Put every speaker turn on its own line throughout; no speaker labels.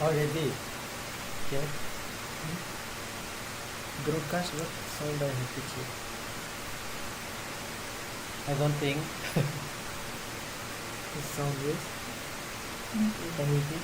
Already, okay. Broadcast, what sound I have to check? I don't think the sound is. Can you repeat?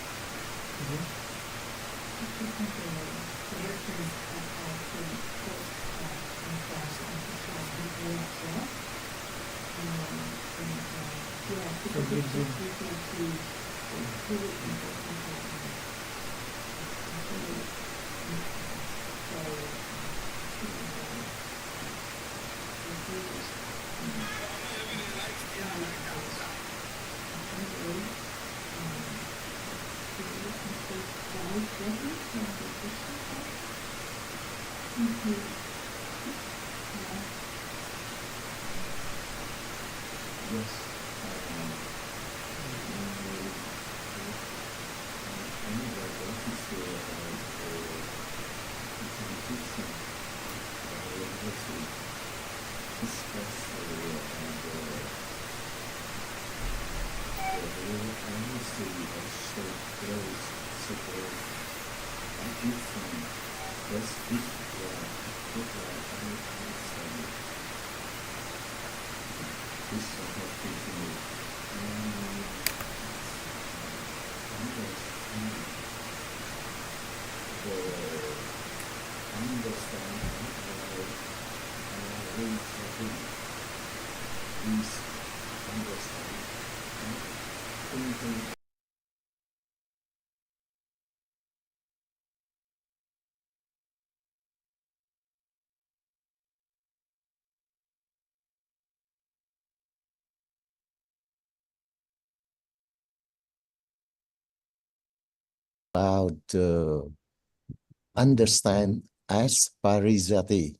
About understand as parijati.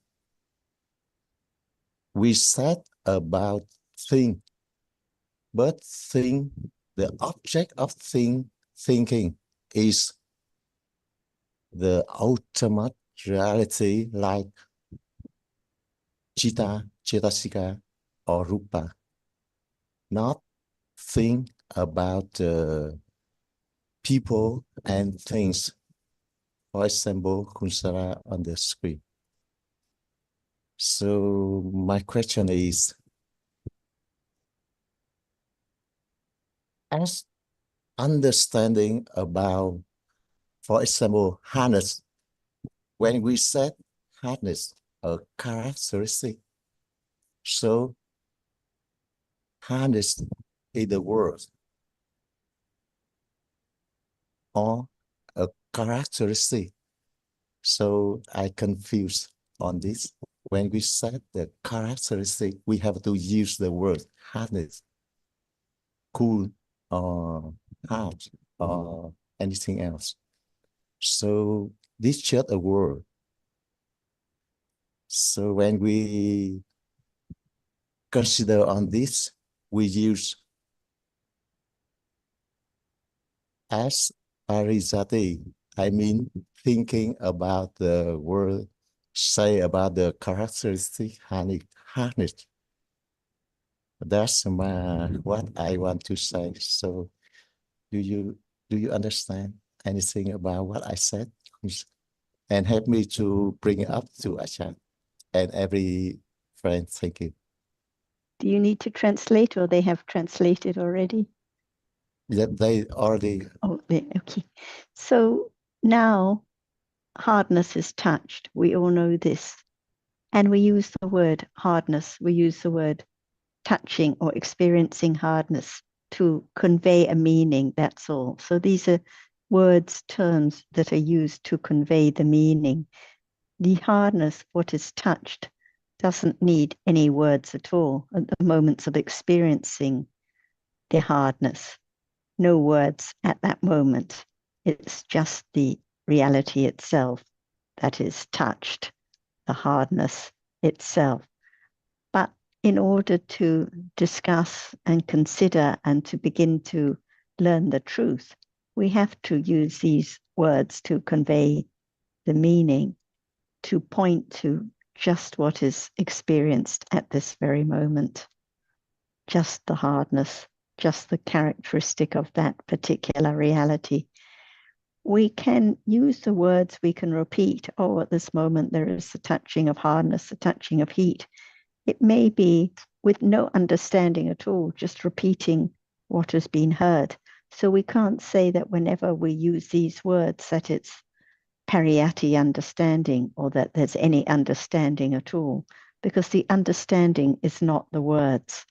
We said about think, but think, the object of thinking is the ultimate reality like chitta, cetasika, or rupa. Not think about people and things. For example, Kunsara on the screen. So my question is, as understanding about, for example, harness, when we said harness, a characteristic, so harness is the word or a characteristic. So I confused on this. When we said the characteristic, we have to use the word hardness, cool, or hard, or anything else. So this is just a word. So when we consider on this, we use as parijati. I mean, thinking about the word, say about the characteristic harness. That's what I want to say. So do you understand anything about what I said? And help me to bring it up to Achan and every friend. Thank you.
Do you need to translate, or they have translated already?
They already.
Oh, okay. So now hardness is touched. We all know this. And we use the word hardness. We use the word touching or experiencing hardness to convey a meaning, that's all. So these are words, terms that are used to convey the meaning. The hardness, what is touched, doesn't need any words at all at the moments of experiencing the hardness. No words at that moment. It's just the reality itself that is touched, the hardness itself. But in order to discuss and consider and to begin to learn the truth, we have to use these words to convey the meaning, to point to just what is experienced at this very moment, just the hardness, just the characteristic of that particular reality. We can use the words, we can repeat, oh, at this moment there is a touching of hardness, a touching of heat. It may be with no understanding at all, just repeating what has been heard. So we can't say that whenever we use these words that it's pariyatti understanding or that there's any understanding at all, because the understanding is not the words.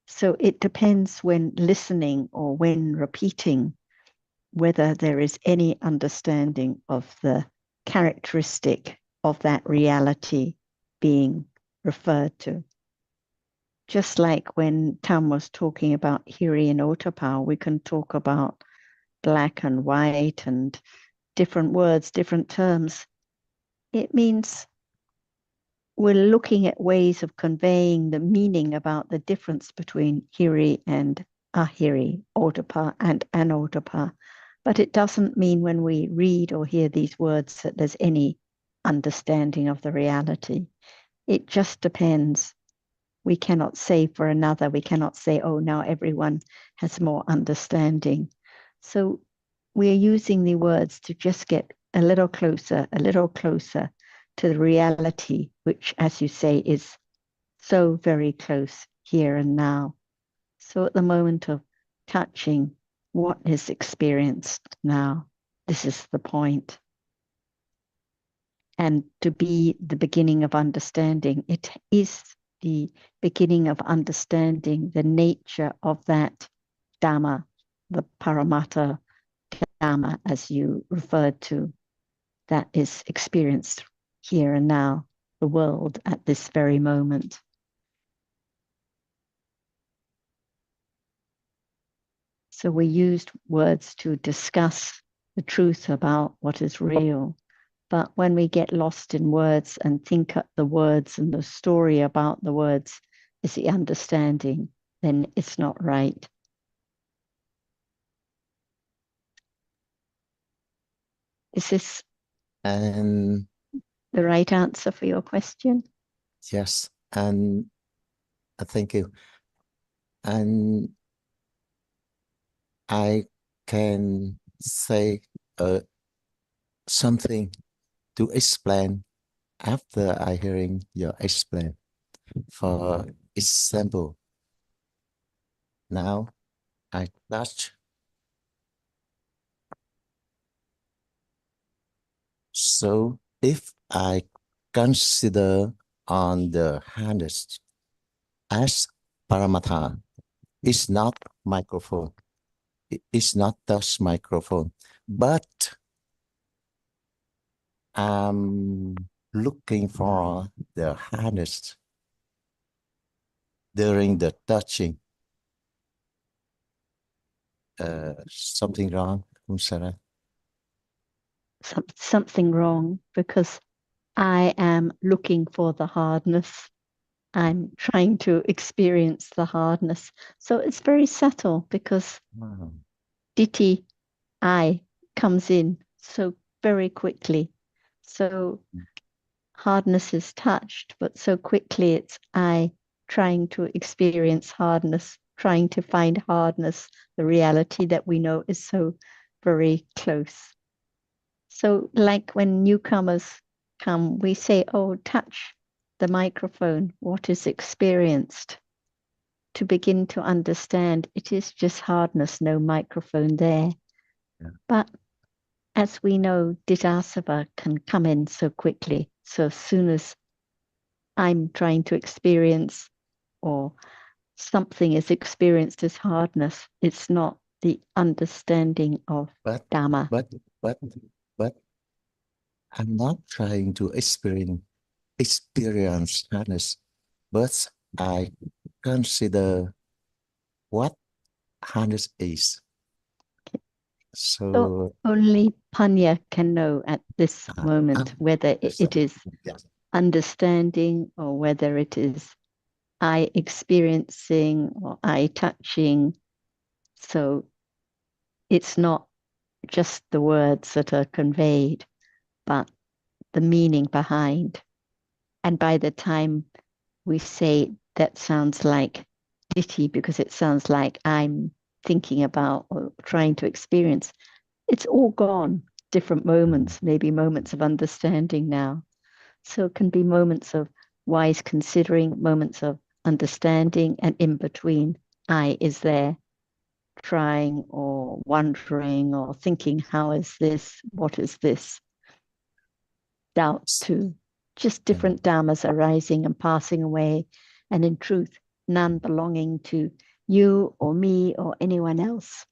So it depends when listening or when repeating whether there is any understanding of the characteristic of that reality being referred to. Just like when Tam was talking about Hiri and Otapa, we can talk about black and white and different words, different terms. It means we're looking at ways of conveying the meaning about the difference between Hiri and Ahiri, Otapa and Anotapa. But it doesn't mean when we read or hear these words that there's any understanding of the reality. It just depends. We cannot say for another, we cannot say, oh, now everyone has more understanding. So we're using the words to just get a little closer to the reality, which, as you say, is so very close here and now. So at the moment of touching what is experienced now, this is the point. And to be the beginning of understanding, it is the beginning of understanding the nature of that Dhamma, the Paramatta Dhamma, as you referred to, that is experienced here and now, the world at this very moment. So we used words to discuss the truth about what is real. But when we get lost in words and think the words and the story about the words is the understanding, then it's not right. Is this
And
the right answer for your question?
yes, and thank you. And I can say something to explain after I hearing your explain. For example, now I touch. So if I consider on the hardest as paramatha, it's not microphone. It's not touch microphone, but I'm looking for the hardest during the touching. Something wrong, Sarah?
Something wrong, because I am looking for the hardness. I'm trying to experience the hardness. So it's very subtle, because ditthi, I, comes in so very quickly. So hardness is touched, but so quickly it's I trying to experience hardness, trying to find hardness, the reality that we know is so very close. So like when newcomers come, we say, oh, touch the microphone, what is experienced, to begin to understand it is just hardness, no microphone there.
Yeah.
But as we know, Ditasava can come in so quickly. So as soon as I'm trying to experience or something is experienced as hardness, it's not the understanding of Dhamma.
But I'm not trying to experience hardness, but I consider what hardness is. So
only Panya can know at this moment whether it is understanding or whether it is I experiencing or I touching. So it's not just the words that are conveyed, but the meaning behind. And by the time we say that sounds like ditty because it sounds like I'm thinking about or trying to experience, it's all gone. Different moments, maybe moments of understanding now. So it can be moments of wise considering, moments of understanding, and in between, I is there trying or wondering or thinking, how is this? What is this? Doubt too. Just different dhammas arising and passing away. And in truth, none belonging to you or me or anyone else.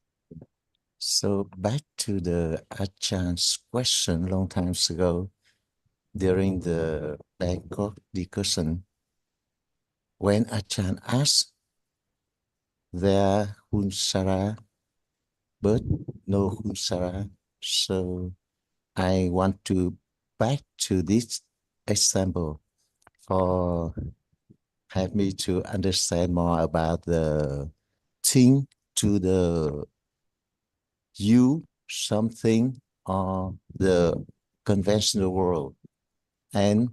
So back to the achan's question long times ago, during the Bangkok discussion, when achan asked there hunsara, but no hunsara. So I want to back to this example for help me to understand more about the thing to the you something or the conventional world and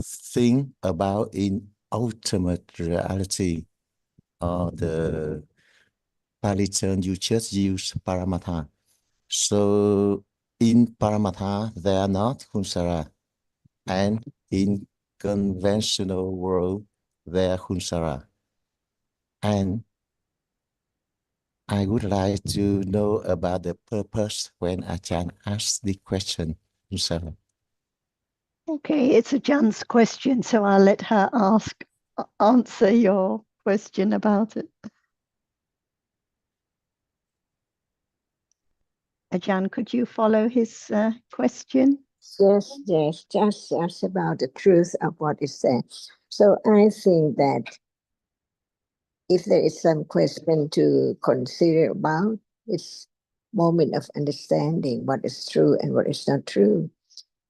think about in ultimate reality or the Pali term you just use paramatha. So in paramatha they are not hunsara, and in conventional world they are hunsara. And I would like to know about the purpose when Achan asked the question. Hunsara.
Okay, it's a Jan's question, so I'll let her answer your question about it. Ajahn, could you follow his question?
Yes, just about the truth of what is said. So I think that if there is some question to consider about, it's moment of understanding what is true and what is not true.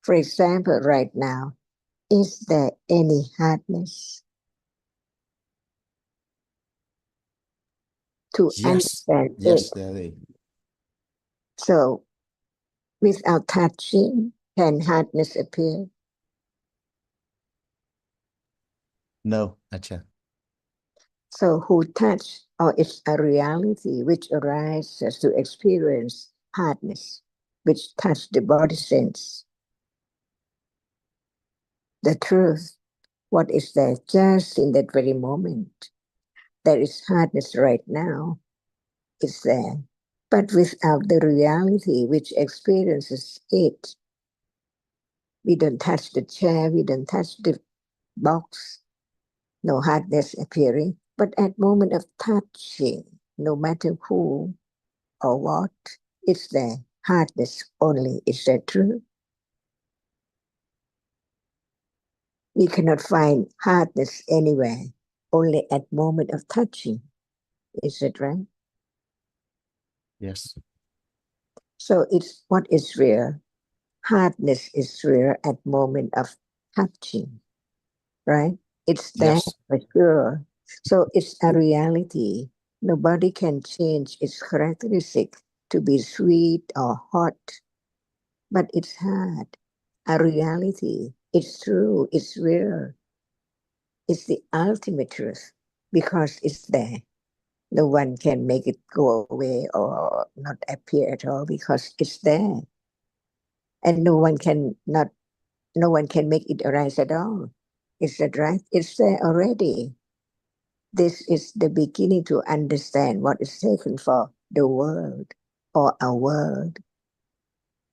For example, right now, is there any hardness to understand
yes,
it?
Daddy.
So without touching, can hardness appear?
No, Achan.
So who touch, or it's a reality which arises to experience hardness, which touch the body sense. The truth, what is there just in that very moment? There is hardness right now, it's there. But without the reality which experiences it, we don't touch the chair, we don't touch the box, no hardness appearing. But at moment of touching, no matter who or what, it's there. Hardness only. Is that true? We cannot find hardness anywhere, only at moment of touching. Is that right?
Yes.
So it's what is real. Hardness is real at moment of touching, right? It's there
Yes.
for sure. So it's a reality. Nobody can change its characteristic to be sweet or hot, but it's hard. A reality. It's true. It's real. It's the ultimate truth because it's there. No one can make it go away or not appear at all because it's there. And no one can make it arise at all. Is that right? It's there already. This is the beginning to understand what is taken for the world or a world,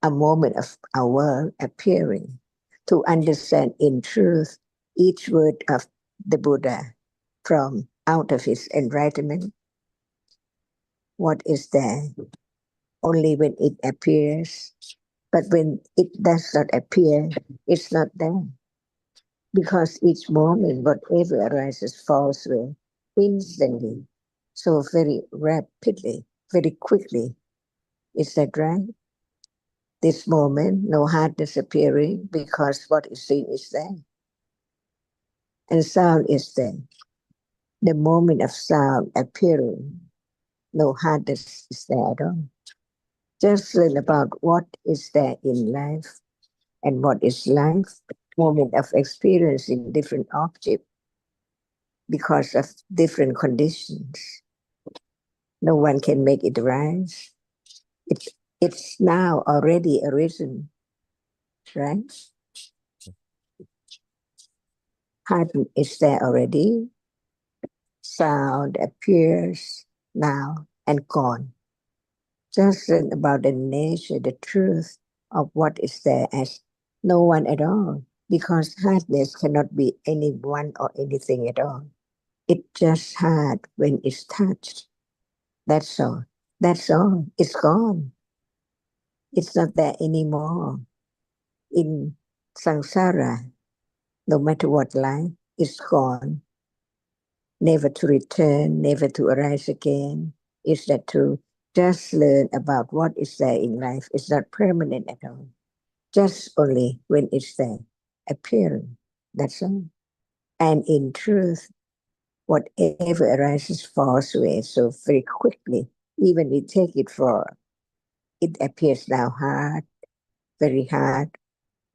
a moment of our world appearing, to understand in truth each word of the Buddha from out of his enlightenment. What is there? Only when it appears, but when it does not appear, it's not there. Because each moment, whatever arises, falls away instantly, so very rapidly, very quickly. Is that right? This moment, no hardness appearing because what is seen is there. And sound is there. The moment of sound appearing, no hardness is there at all. Just learn about what is there in life and what is life, moment of experiencing different objects because of different conditions. No one can make it rise. It's now already arisen, right? Heart is there already. Sound appears now and gone. Just learn about the nature, the truth of what is there as no one at all, because hardness cannot be anyone or anything at all. It just hard when it's touched. That's all. That's all. It's gone. It's not there anymore. In samsara, no matter what life, it's gone. Never to return, never to arise again. Is that true? Just learn about what is there in life. It's not permanent at all. Just only when it's there, appearing. That's all. And in truth, whatever arises falls away so very quickly. Even we take it for, it appears now hard, very hard,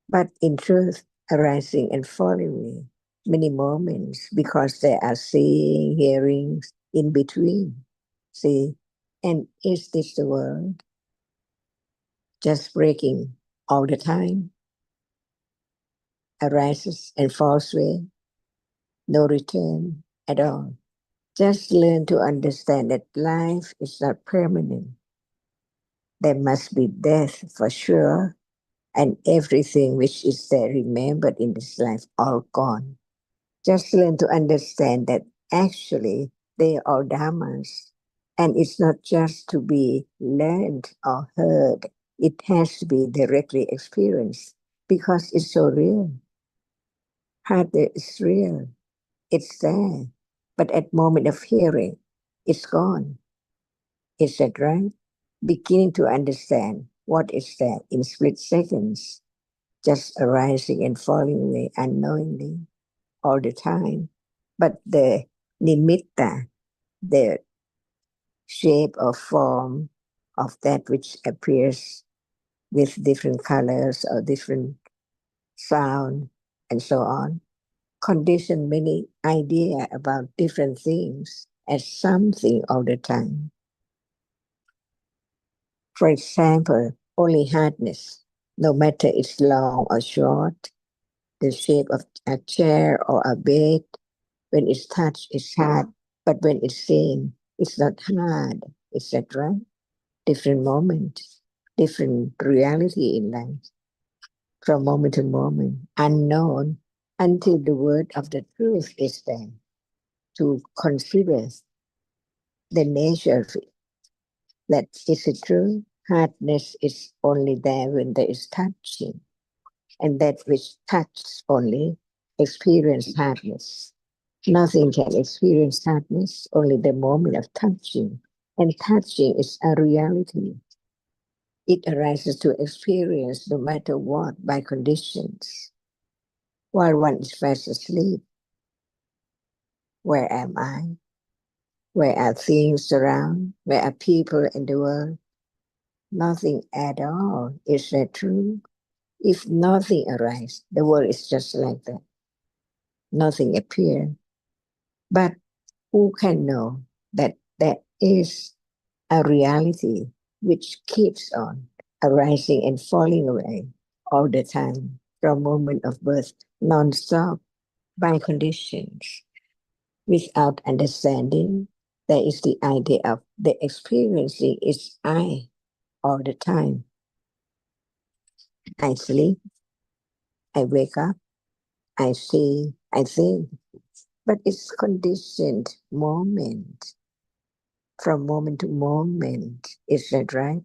but in truth, arising and falling away many moments because there are seeing, hearing in between. See, and is this the world just breaking all the time? Arises and falls away, no return at all. Just learn to understand that life is not permanent. There must be death for sure, and everything which is there remembered in this life all gone. Just learn to understand that actually they are dhammas, and it's not just to be learned or heard. It has to be directly experienced because it's so real. Heart is real. It's there. But at moment of hearing, it's gone. Is that right? Beginning to understand what is there in split seconds, just arising and falling away unknowingly all the time. But the nimitta, the shape or form of that which appears with different colors or different sound and so on, condition many idea about different things as something all the time. For example, only hardness, no matter it's long or short, the shape of a chair or a bed, when it's touched, it's hard, but when it's seen, it's not hard. Is that right? Different moments, different reality in life, from moment to moment, unknown, until the word of the truth is there to consider the nature of it. That is it true? Hardness is only there when there is touching, and that which touches only experience hardness. Nothing can experience hardness, only the moment of touching. And touching is a reality. It arises to experience no matter what by conditions. While one is fast asleep, where am I? Where are things around? Where are people in the world? Nothing at all. Is that true? If nothing arises, the world is just like that. Nothing appears. But who can know that there is a reality which keeps on arising and falling away all the time from moment of birth, non-stop by conditions. Without understanding, there is the idea of the experiencing is I all the time. I sleep, I wake up, I see, I think, but it's conditioned moment from moment to moment. Is that right?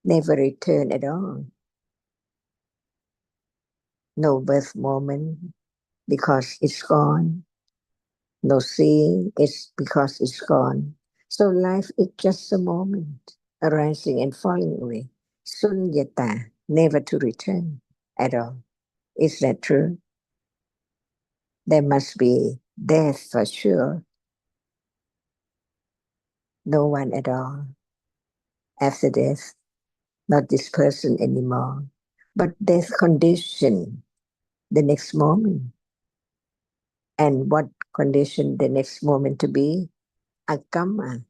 Never return at all. No birth moment because it's gone. No seeing is because it's gone. So life is just a moment, arising and falling away. Sunyata, never to return at all. Is that true? There must be death for sure. No one at all after death. not this person anymore, but death condition the next moment. And what condition the next moment to be? Akama,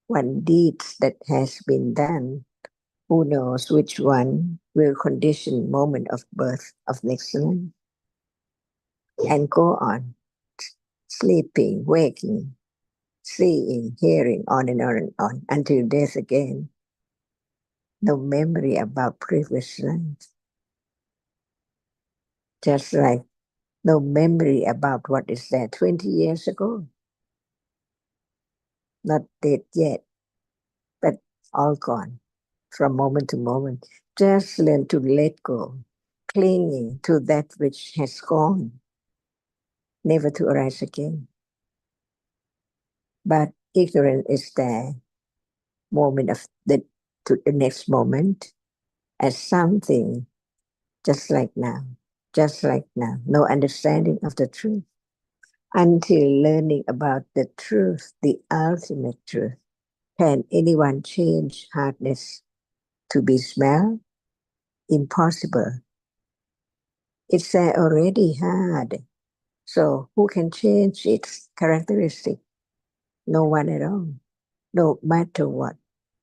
one deeds that has been done. Who knows which one will condition moment of birth of next life? And go on, sleeping, waking, seeing, hearing, on and on, until death again. No memory about previous life. Just like no memory about what is there 20 years ago. Not dead yet, but all gone from moment to moment. Just learn to let go, clinging to that which has gone, never to arise again. But ignorance is there, moment of to the next moment, as something just like now, no understanding of the truth. Until learning about the truth, the ultimate truth, can anyone change hardness to be smell? Impossible. It's there already hard. So who can change its characteristic? No one at all. No matter what.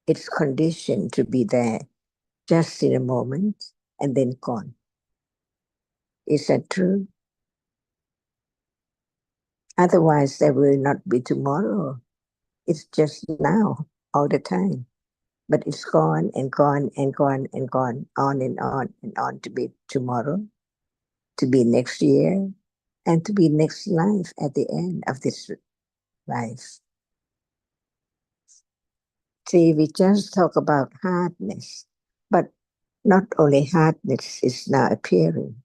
It's conditioned to be there just in a moment and then gone. Is that true? Otherwise, there will not be tomorrow. It's just now, all the time. But it's gone and gone and gone and gone, on and on to be tomorrow, to be next year, and to be next life at the end of this life. See, we just talk about hardness, but not only hardness is now appearing,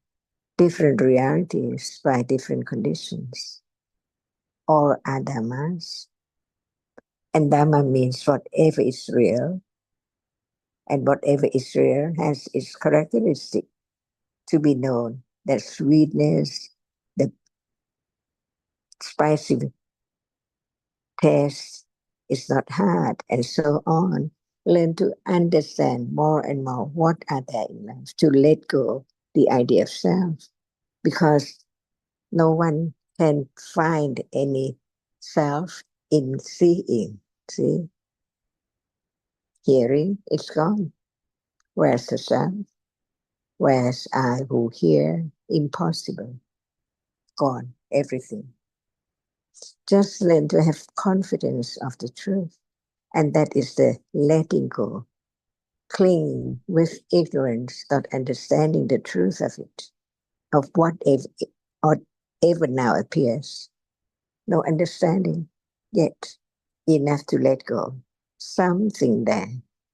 different realities by different conditions. All are dhammas. And dhamma means whatever is real, and whatever is real has its characteristic to be known. The sweetness, the spicy taste is not hard, and so on. Learn to understand more and more what are there in life, to let go the idea of self, because no one can find any self in seeing. See, hearing, it's gone. Where's the self? Where's I who hear? Impossible. Gone, everything. Just learn to have confidence of the truth. And that is the letting go, clinging with ignorance, not understanding the truth of it, of whatever now appears. No understanding yet, enough to let go. Something there,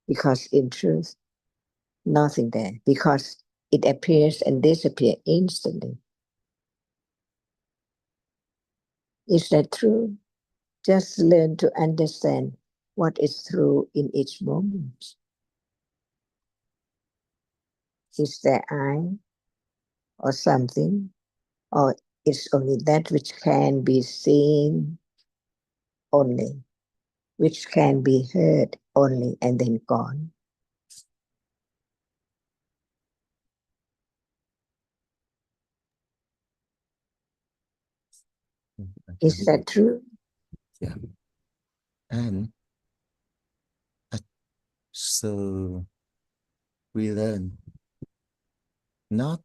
because in truth, nothing there, because it appears and disappears instantly. Is that true? Just learn to understand what is true in each moment. Is there I or something, or it's only that which can be seen only, which can be heard only, and then gone? Is that true?
Yeah. And so we learn not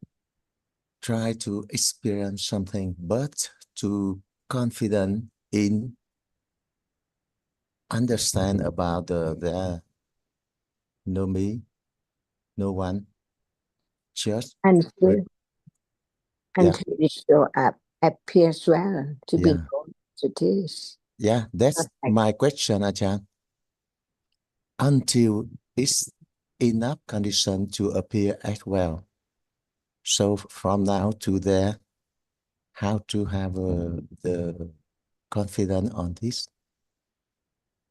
try to experience something, but to confident in understand about the no me, no one, just
Until
yeah,
it show up, appears well to be
yeah,
known as it is.
yeah. That's my question, Achan. Until it's enough condition to appear as well. So from now to there, how to have the confidence on this?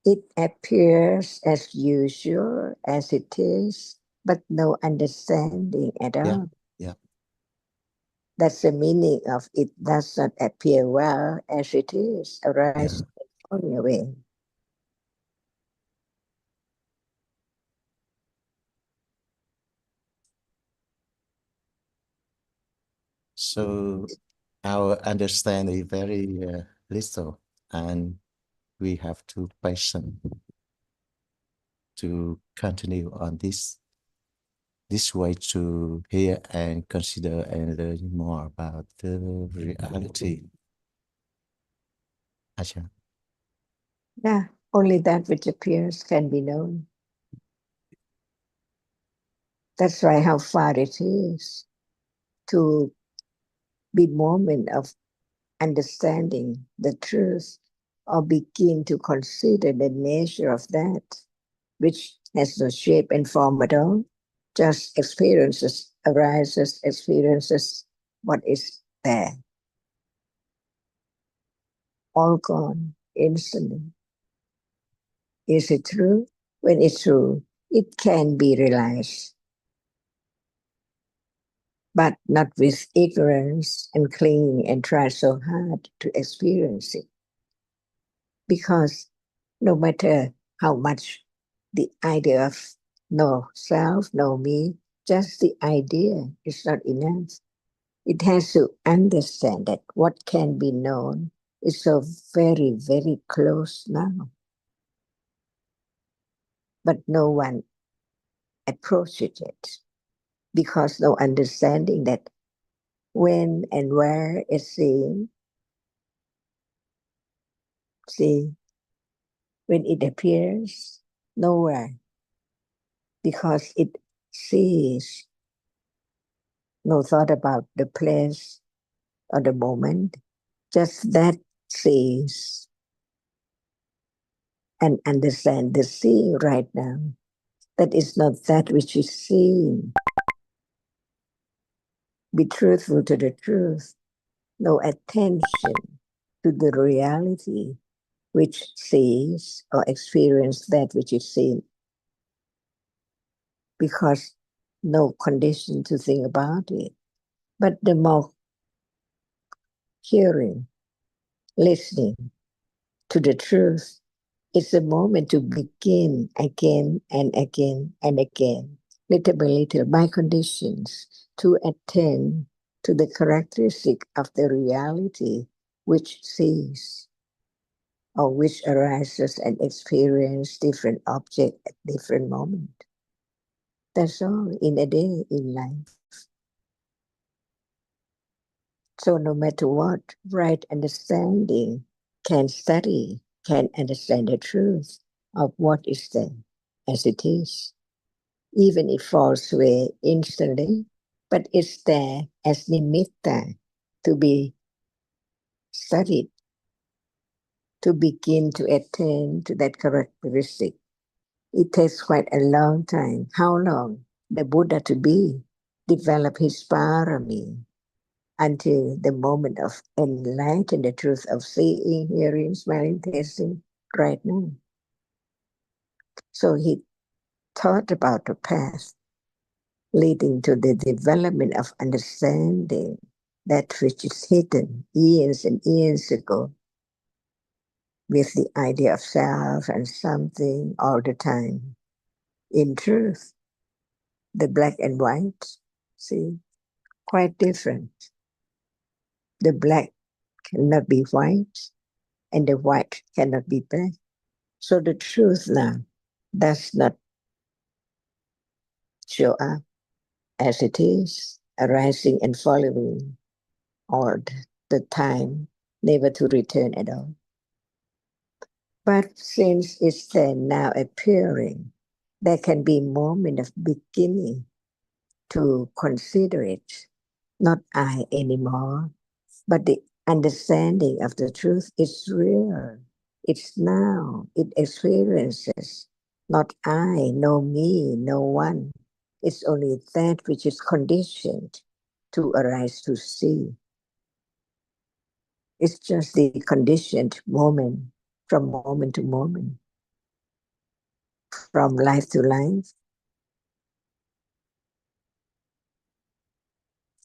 It appears as usual as it is, but no understanding at
Yeah,
all.
yeah.
That's the meaning of it does not appear well as it is, arise and fall away.
So our understanding is very little, and we have to patient to continue on this way to hear and consider and learn more about the reality. Achan.
Yeah, only that which appears can be known. That's why how far it is to be moment of understanding the truth or begin to consider the nature of that which has no shape and form at all, just experiences, arises, experiences what is there. All gone instantly. Is it true? When it's true, it can be realized, but not with ignorance and clinging and try so hard to experience it. Because no matter how much the idea of no self, no me, just the idea is not enough. It has to understand that what can be known is so very, very close now. But no one approaches it because no understanding that when and where is seen. See, when it appears, nowhere, because it sees, no thought about the place or the moment, just that sees and understand the seeing right now. That is not that which is seen. Be truthful to the truth. No attention to the reality which sees or experience that which is seen. Because no condition to think about it. But the more hearing, listening to the truth, it's a moment to begin again and again and again, little by little, by conditions, to attend to the characteristic of the reality which sees or which arises and experience different object at different moment. That's all in a day in life. So no matter what, right understanding can study, can understand the truth of what is there as it is. Even it falls away instantly, but it's there as nimitta to be studied, to begin to attain to that characteristic. It takes quite a long time. How long? The Buddha to be, develop his parami, until the moment of enlighten the truth of seeing, hearing, smelling, tasting right now. So he thought about the path leading to the development of understanding that which is hidden years and years ago with the idea of self and something all the time. In truth, the black and white, see, quite different. The black cannot be white and the white cannot be black. So the truth now does not show up as it is, arising and following all the time, never to return at all. But since it's there now appearing, there can be a moment of beginning to consider it, not I anymore, but the understanding of the truth is real. It's now, it experiences, not I, no me, no one. It's only that which is conditioned to arise to see. It's just the conditioned moment, from moment to moment, from life to life.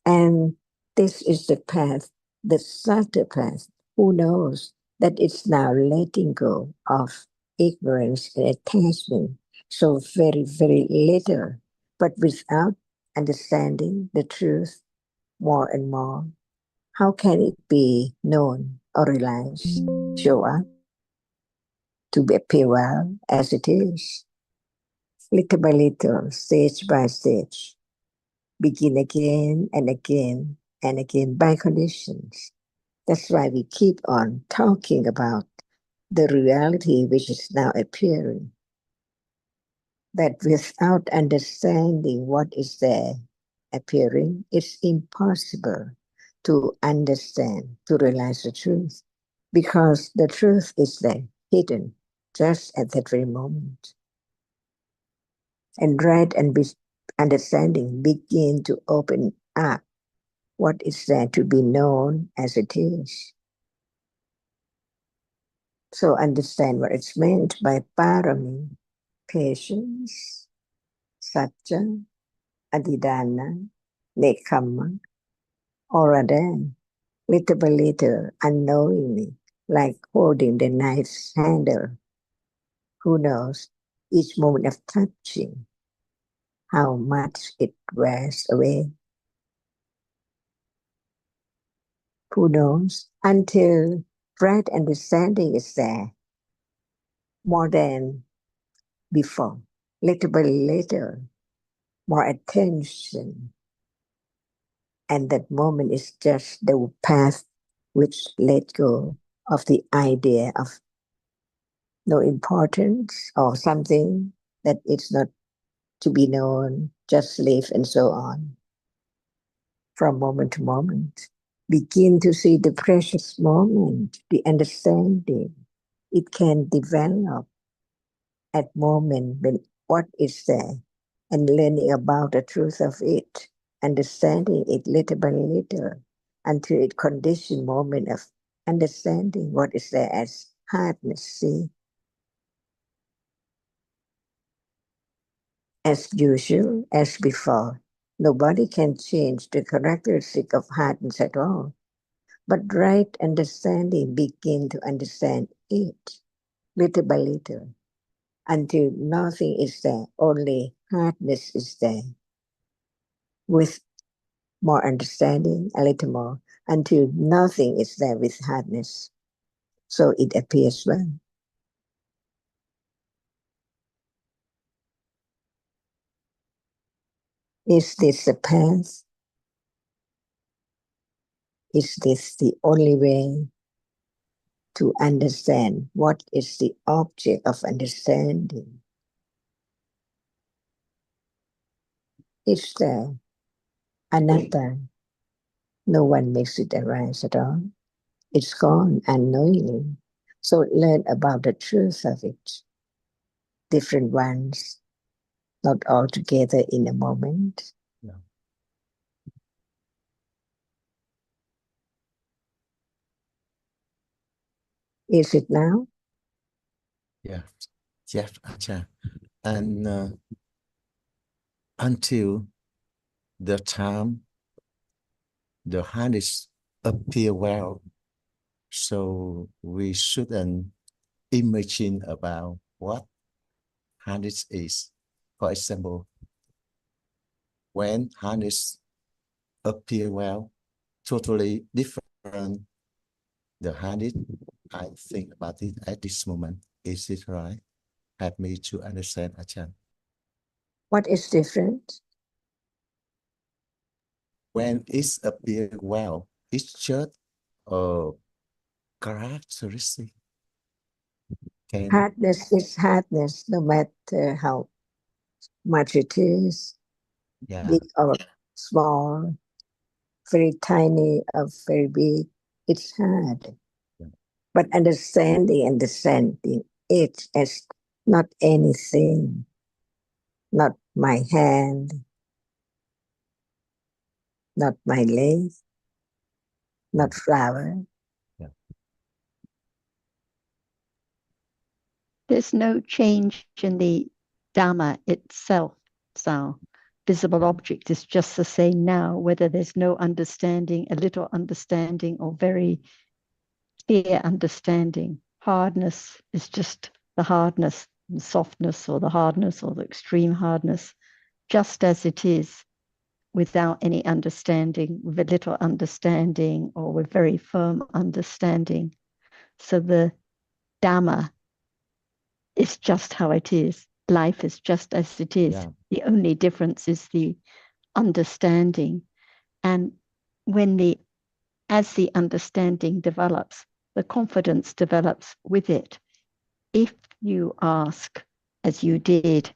And this is the path, the subtle path. Who knows that it's now letting go of ignorance and attachment so very, very little, but without understanding the truth more and more, how can it be known or realized, show up, to be appear well as it is, little by little, stage by stage, begin again and again and again by conditions. That's why we keep on talking about the reality which is now appearing. That without understanding what is there appearing, it's impossible to understand, to realize the truth, because the truth is there, hidden, just at that very moment. And right and understanding begin to open up what is there to be known as it is. So understand what it's meant by parami, patience, satya, adhidana, nekama, or then little by little, unknowingly, like holding the knife's handle. Who knows each moment of touching, how much it wears away? Who knows until right understanding is there more than before, little by little, more attention. And that moment is just the path which let go of the idea of no importance or something that it's not to be known, just live and so on. From moment to moment, begin to see the precious moment, the understanding. It can develop at moment when what is there and learning about the truth of it, understanding it little by little until it condition moment of understanding what is there as hardness. See, as usual, as before, nobody can change the characteristic of hardness at all. But right understanding begin to understand it little by little until nothing is there, only hardness is there. With more understanding, a little more, until nothing is there with hardness. So it appears well. Is this the path? Is this the only way to understand what is the object of understanding? It's there. Anatta. No one makes it arise at all. It's gone unknowingly. So learn about the truth of it. Different ones, not all together in a moment.
No.
Is it now?
Yeah. Yes, achan. And until the time the hadiths appear well, so we shouldn't imagine about what hadith is. For example, when hadiths appear well, totally different the hadith, I think about it at this moment. Is it right? Help me to understand, Achan.
What is different?
When it's appear well, it's just a characteristic.
Hardness is hardness, no matter how much it is,
Yeah,
big or small, very tiny or very big. It's hard.
yeah.
But understanding it as not anything, not my hand, not my leg, not flower.
Yeah.
There's no change in the Dhamma itself. So visible object is just the same now, whether there's no understanding, a little understanding, or very clear understanding. Hardness is just the hardness, the softness, or the hardness, or the extreme hardness, just as it is. without any understanding, with a little understanding, or with very firm understanding. So the Dhamma is just how it is. Life is just as it is.
Yeah.
The only difference is the understanding. And as the understanding develops, the confidence develops with it. If you ask, as you did,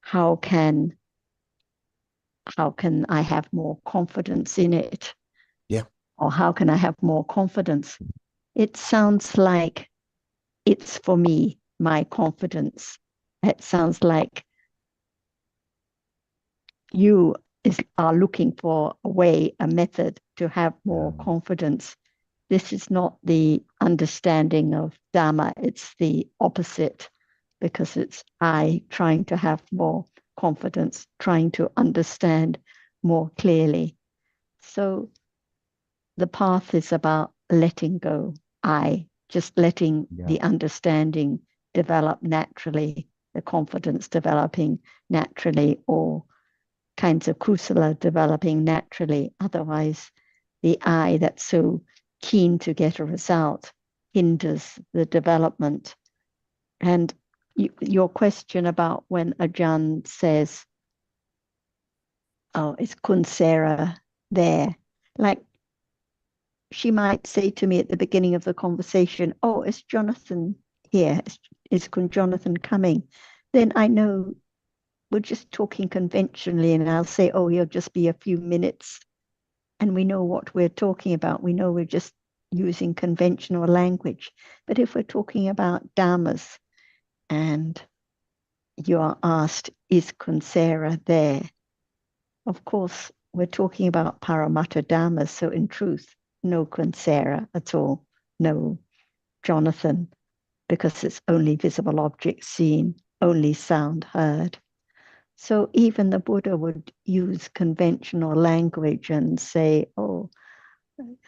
how can I have more confidence in it?
Yeah.
Or how can I have more confidence? It sounds like it's for me, my confidence. It sounds like you are looking for a way, a method to have more confidence. This is not the understanding of Dhamma, it's the opposite, because it's I trying to have more confidence, trying to understand more clearly. So the path is about letting go, just letting the understanding develop naturally, the confidence developing naturally, or kinds of kusala developing naturally. Otherwise, the I that's so keen to get a result hinders the development. And your question about when Ajahn says, oh, is Kunsera there? Like, she might say to me at the beginning of the conversation, oh, is Jonathan here? Is Jonathan coming? Then I know we're just talking conventionally, and I'll say, oh, he'll just be a few minutes. And we know what we're talking about. We know we're just using conventional language. But if we're talking about dhammas and you are asked, is Kunsera there? Of course, we're talking about Paramatta Dhammas. So in truth, no Kunsera at all, no Jonathan, because it's only visible object seen, only sound heard. So even the Buddha would use conventional language and say, oh,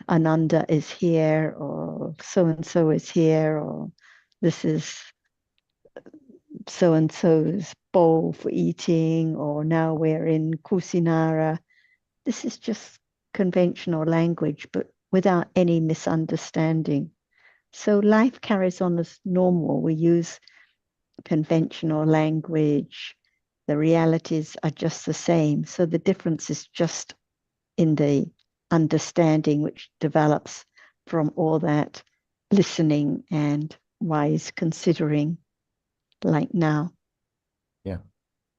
Ananda is here, or so-and-so is here, or this is so-and-so's bowl for eating, or now we're in Kusinara. This is just conventional language, but without any misunderstanding. So life carries on as normal. We use conventional language. The realities are just the same. So the difference is just in the understanding which develops from all that listening and wise considering, like now.
Yeah.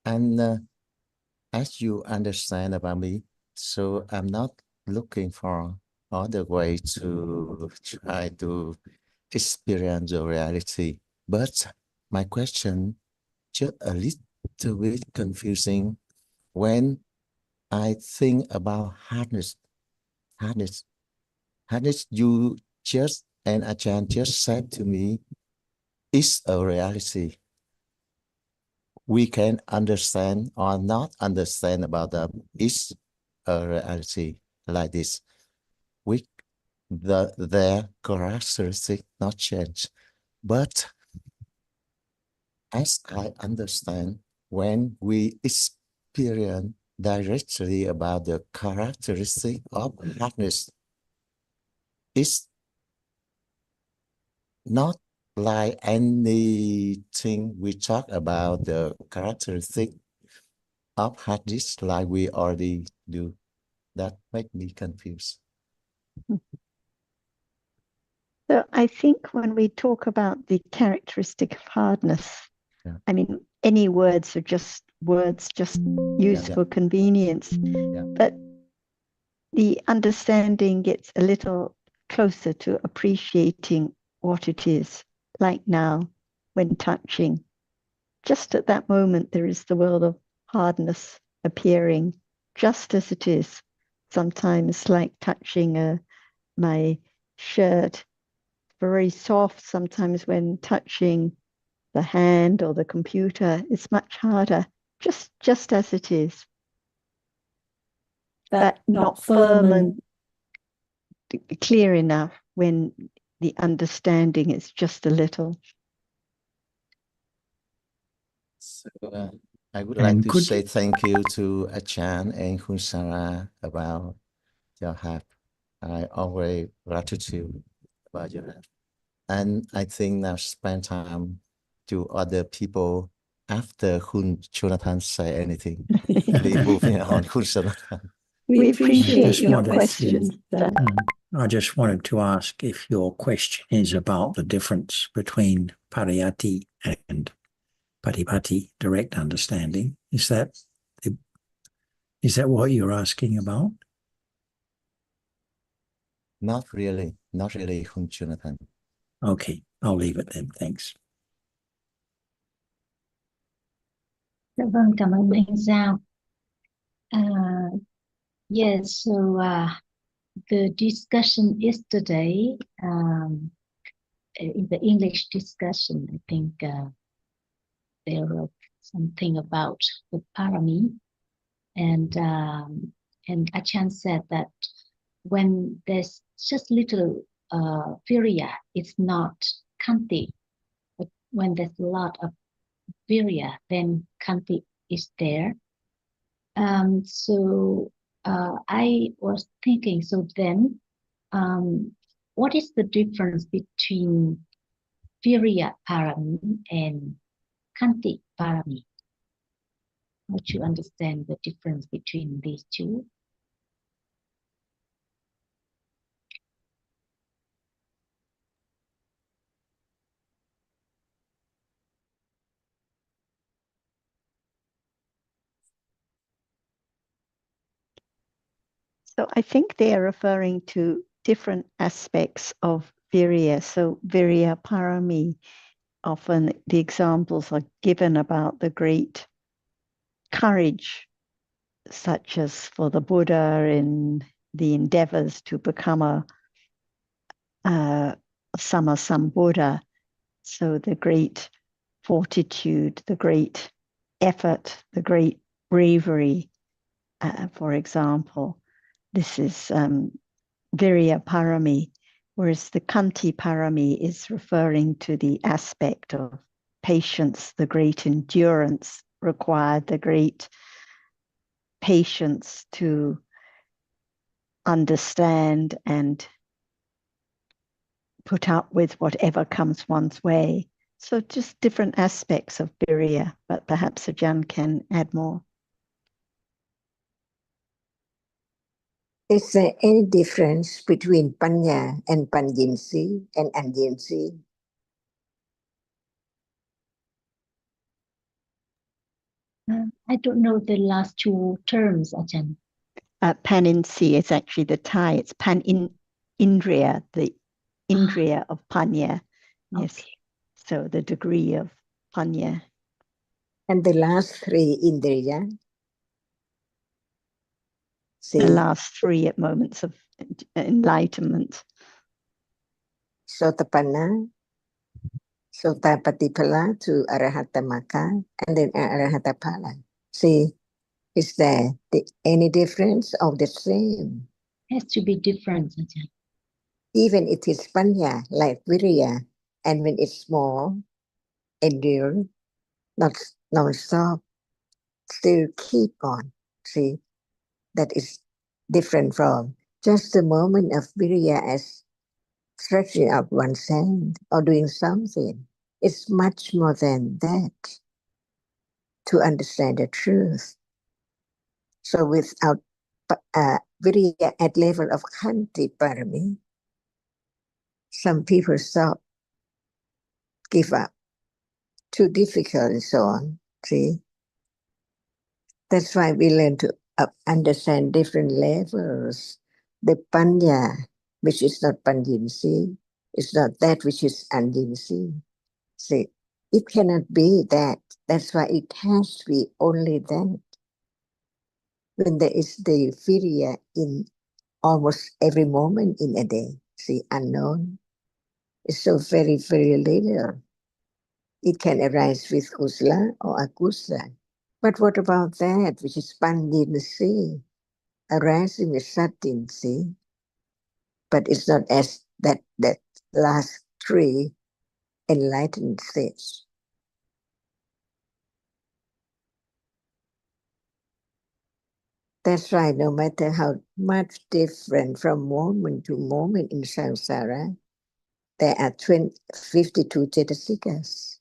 And as you understand about me, so I'm not looking for other way to try to experience the reality. But my question just a little bit confusing when I think about hardness. Hardness, you just and Ajahn just said to me, is a reality. We can understand or not understand about them. Is a reality like this. We their characteristic not change. But as I understand, when we experience directly about the characteristic of happiness, it's not like anything we talk about the characteristic of happiness like we already do. That make me confused.
So I think when we talk about the characteristic of hardness, I mean, any words are just words, just used for convenience. But the understanding gets a little closer to appreciating what it is, like now when touching. Just at that moment, there is the world of hardness appearing just as it is. Sometimes like touching my shirt, very soft. Sometimes when touching the hand or the computer, it's much harder, just as it is. But not firm and clear enough when the understanding is just a little.
So I would like
And
to
could
say thank you to Achan and Hunsara about your help. I always gratitude about your help. And I think now spend time to other people after Hun Jonathan say anything. Please moving on, Hun Jonathan.
We appreciate
just
your
wanted to-
questions.
I just wanted to ask if your question is about the difference between pariyati and patipati, direct understanding. Is that what you're asking about?
Not really, Hun Jonathan.
Okay, I'll leave it then. Thanks.
Dạ vâng, cảm ơn anh Giao. Yes, so the discussion yesterday, in the English discussion, I think there was something about the parami, and Achan said that when there's just little virya, it's not kanti, but when there's a lot of virya, then kanti is there. So I was thinking, so then what is the difference between virya parami and kanti parami? How to understand the difference between these two?
So I think they're referring to different aspects of virya. So virya parami, often the examples are given about the great courage, such as for the Buddha in the endeavors to become a Sammasambuddha. So the great fortitude, the great effort, the great bravery, for example. This is virya parami, whereas the kanti parami is referring to the aspect of patience, the great endurance required, the great patience to understand and put up with whatever comes one's way. So just different aspects of virya, but perhaps Ajahn can add more.
Is there any difference between panya and panjinsi and anjinsi?
I don't know the last two terms, Ajahn.
Paninsi is actually the Thai. It's indriya, the indriya of panya. Yes.
Okay.
So the degree of panya.
And the last three indriya? See,
The last three at moments of enlightenment.
Sotapanna, Sotapatipala to Arahatamaka, and then Arahatapala. See, is there any difference of the same?
Has to be different, Ajahn.
Even it is panya, like virya, and when it's small, endure, not non-stop, still keep on. See, that is different from just a moment of virya as stretching out one's hand or doing something. It's much more than that to understand the truth. So without virya at level of Khanti Parami, some people stop, give up, too difficult and so on. See, that's why we learn to understand different levels. The panya, which is not panjinsi, is not that which is anjinsi. See, it cannot be that. That's why it has to be only that. When there is the virya in almost every moment in a day, see, unknown, is so very, very little. It can arise with kusala or akusala. But what about that which is panjinsi, arising with satinsi? But it's not as that last three enlightened states. That's right. No matter how much different from moment to moment in samsara, there are 52 cetasikas.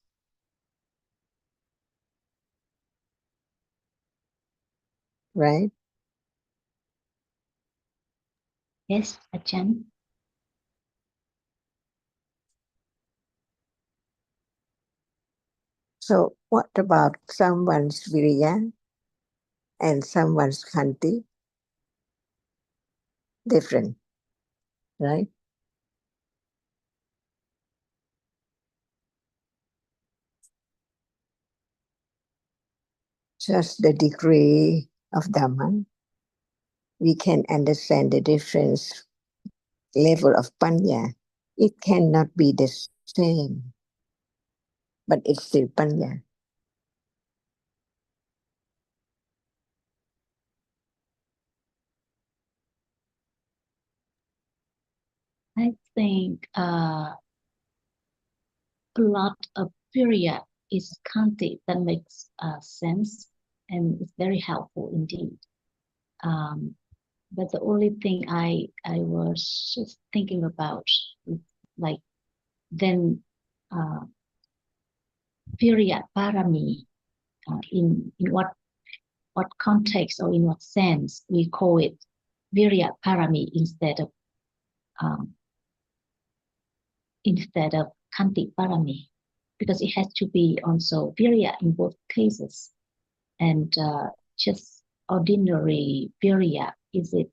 Right?
Yes, achan.
So what about someone's viriya and someone's khanti? Different, right? Just the degree of Dhamma, we can understand the difference level of panya. It cannot be the same, but it's still panya.
I think a lot of period is content that makes sense and it's very helpful indeed. But the only thing I was just thinking about is like then period parami in what context or in what sense we call it virya parami instead of kanti parami, because it has to be also virya in both cases. And just ordinary virya, is it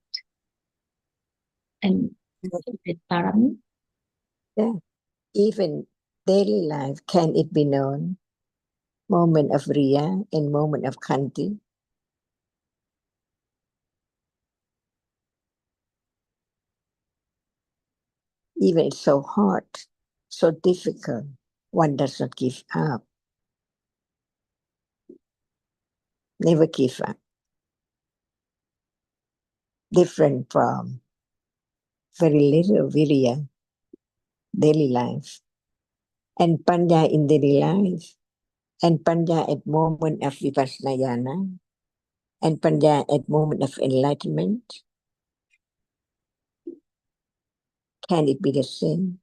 parami?
Yeah. Even daily life, can it be known? Moment of riya and moment of khanti. Even it's so hard, so difficult, one does not give up. Never give up. Different from very little virya, daily life. And panya in daily life. And panya at moment of vipassana. And panya at moment of enlightenment. Can it be the same?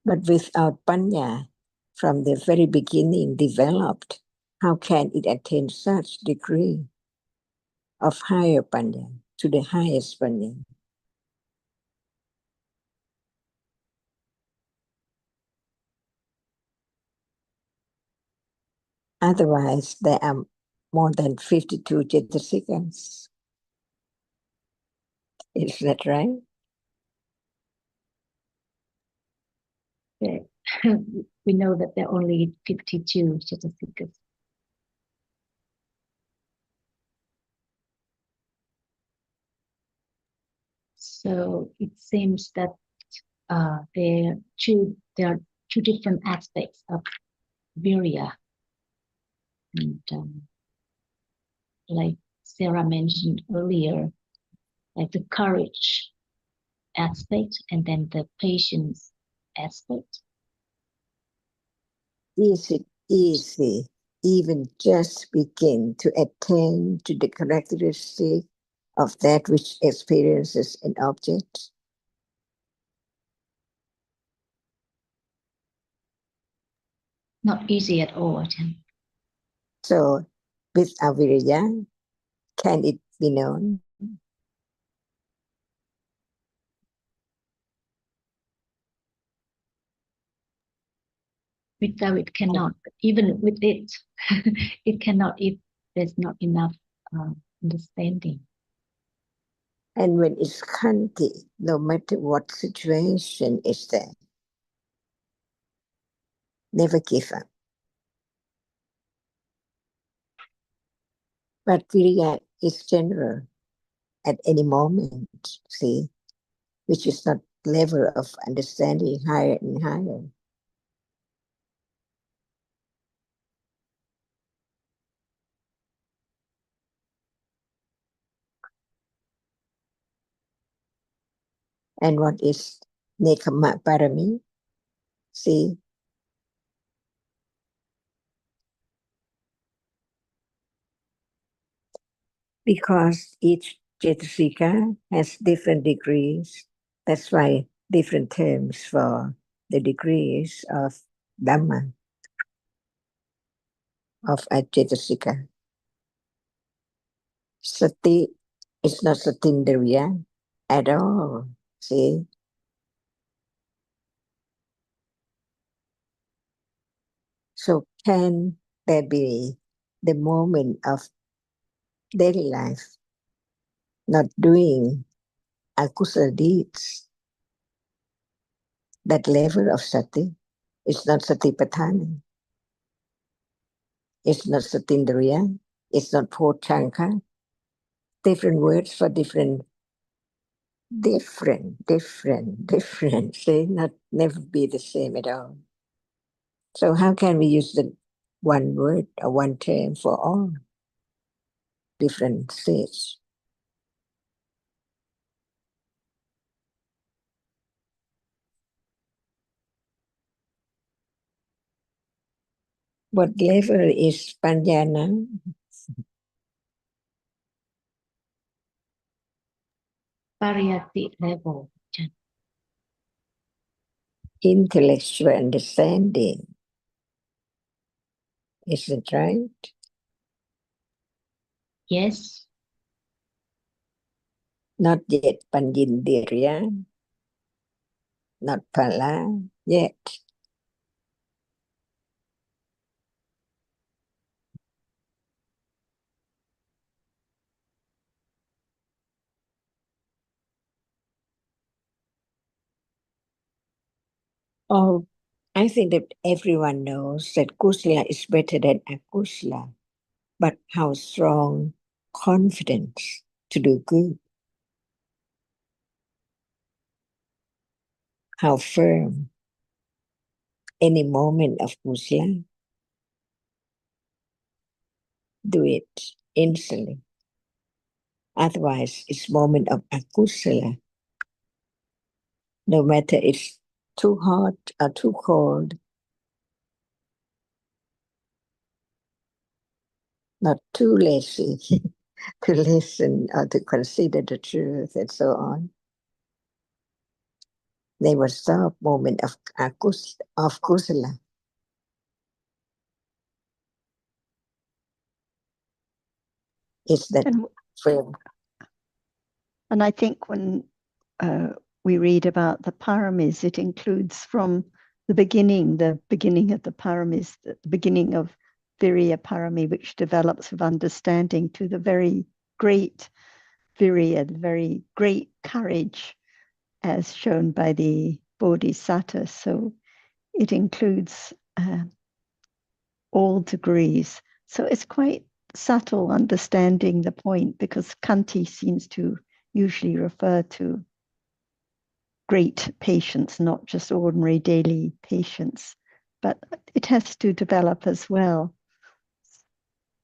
But without panya, from the very beginning developed, how can it attain such degree of higher panya, to the highest panya? Otherwise, there are more than 52 cetasikas. Is that right?
Yeah. We know that there are only 52 cetasikas. So it seems that there are two different aspects of virya. And like Sarah mentioned earlier, like the courage aspect and then the patience aspect.
Is it easy even just begin to attain to the characteristic of that which experiences an object?
Not easy at all, Ajahn.
So with avirya, can it be known?
Without it cannot. Even with it, it cannot if there's not enough understanding.
And when it's khanti, no matter what situation is there, never give up. But virya is general at any moment, see, which is not level of understanding higher and higher. And what is nekama parami? See, Because each Cetasika has different degrees. That's why different terms for the degrees of Dhamma, of a Cetasika. Sati is not Satindriya at all. See? So can there be the moment of daily life not doing akusala deeds? That level of sati is not satipatthana. It's not satindriya. It's not pochanka. Different words for different. They not never be the same at all. So how can we use the one word or one term for all different states? What level is panyana?
Pariyati level.
Intellectual understanding. Is it right?
Yes.
Not yet panyindiriya. Not pala yet. Oh, I think that everyone knows that kusala is better than akusala. But how strong confidence to do good. How firm any moment of kusala. Do it instantly. Otherwise, it's moment of akusala. No matter it's too hot or too cold, not too lazy to listen or to consider the truth and so on. They will stop moment of kusala. It's that firm.
And I think when we read about the paramis, it includes from the beginning of the paramis, the beginning of Viriya Parami, which develops with understanding, to the very great Viriya, the very great courage, as shown by the Bodhisattva. So it includes all degrees. So it's quite subtle understanding the point, because Kanti seems to usually refer to great patience, not just ordinary daily patience, but it has to develop as well.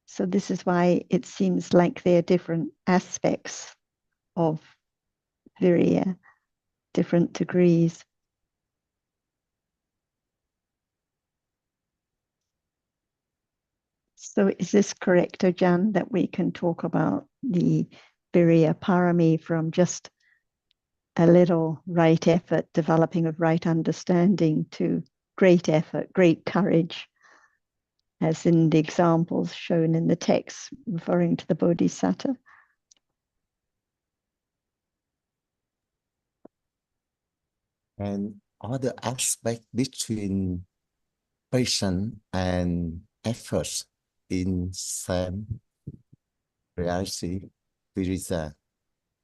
So this is why it seems like there are different aspects of Viriya, different degrees. So is this correct, Ajahn, that we can talk about the Viriya Parami from just a little right effort, developing of right understanding, to great effort, great courage, as in the examples shown in the text referring to the Bodhisattva?
And other aspect between patience and efforts in same reality, Virita.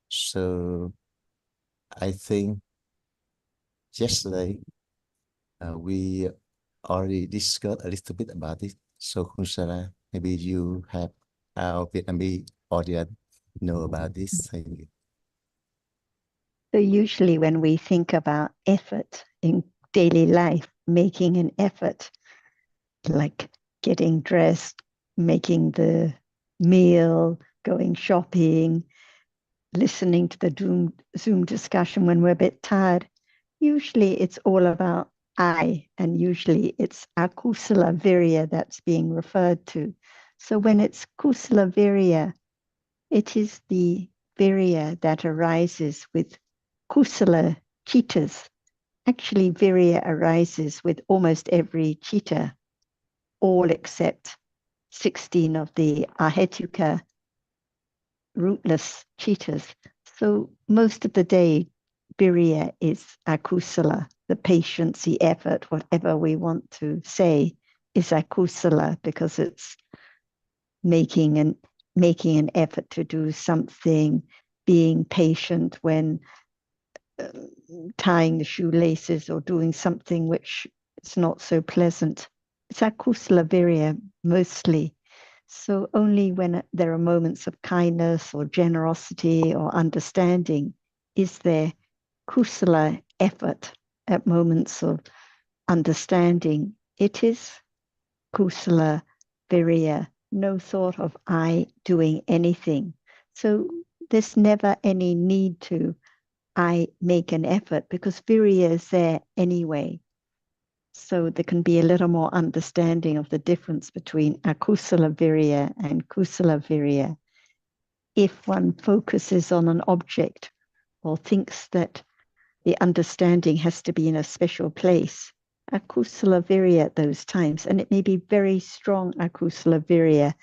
So I think yesterday we already discussed a little bit about it. So Kunsara, maybe you have our Vietnamese audience know about this. Thank you.
So usually when we think about effort in daily life, making an effort, like getting dressed, making the meal, going shopping, listening to the Zoom discussion when we're a bit tired, usually it's all about I, and usually it's akusala virya that's being referred to. So when it's kusala virya, It is the virya that arises with kusala chittas. Actually, virya arises with almost every chitta, all except 16 of the ahetuka rootless chittas. So most of the day, virya is akusala, the patience, the effort, whatever we want to say is akusala because it's making an effort to do something, being patient when tying the shoelaces or doing something which is not so pleasant. It's akusala virya mostly. So only when there are moments of kindness or generosity or understanding is there kusala effort at moments of understanding. It is kusala virya, no thought of I doing anything. So there's never any need to I make an effort because virya is there anyway. So there can be a little more understanding of the difference between akusala virya and kusala virya. If one focuses on an object or thinks that the understanding has to be in a special place, akusala virya at those times, and it may be very strong akusala virya,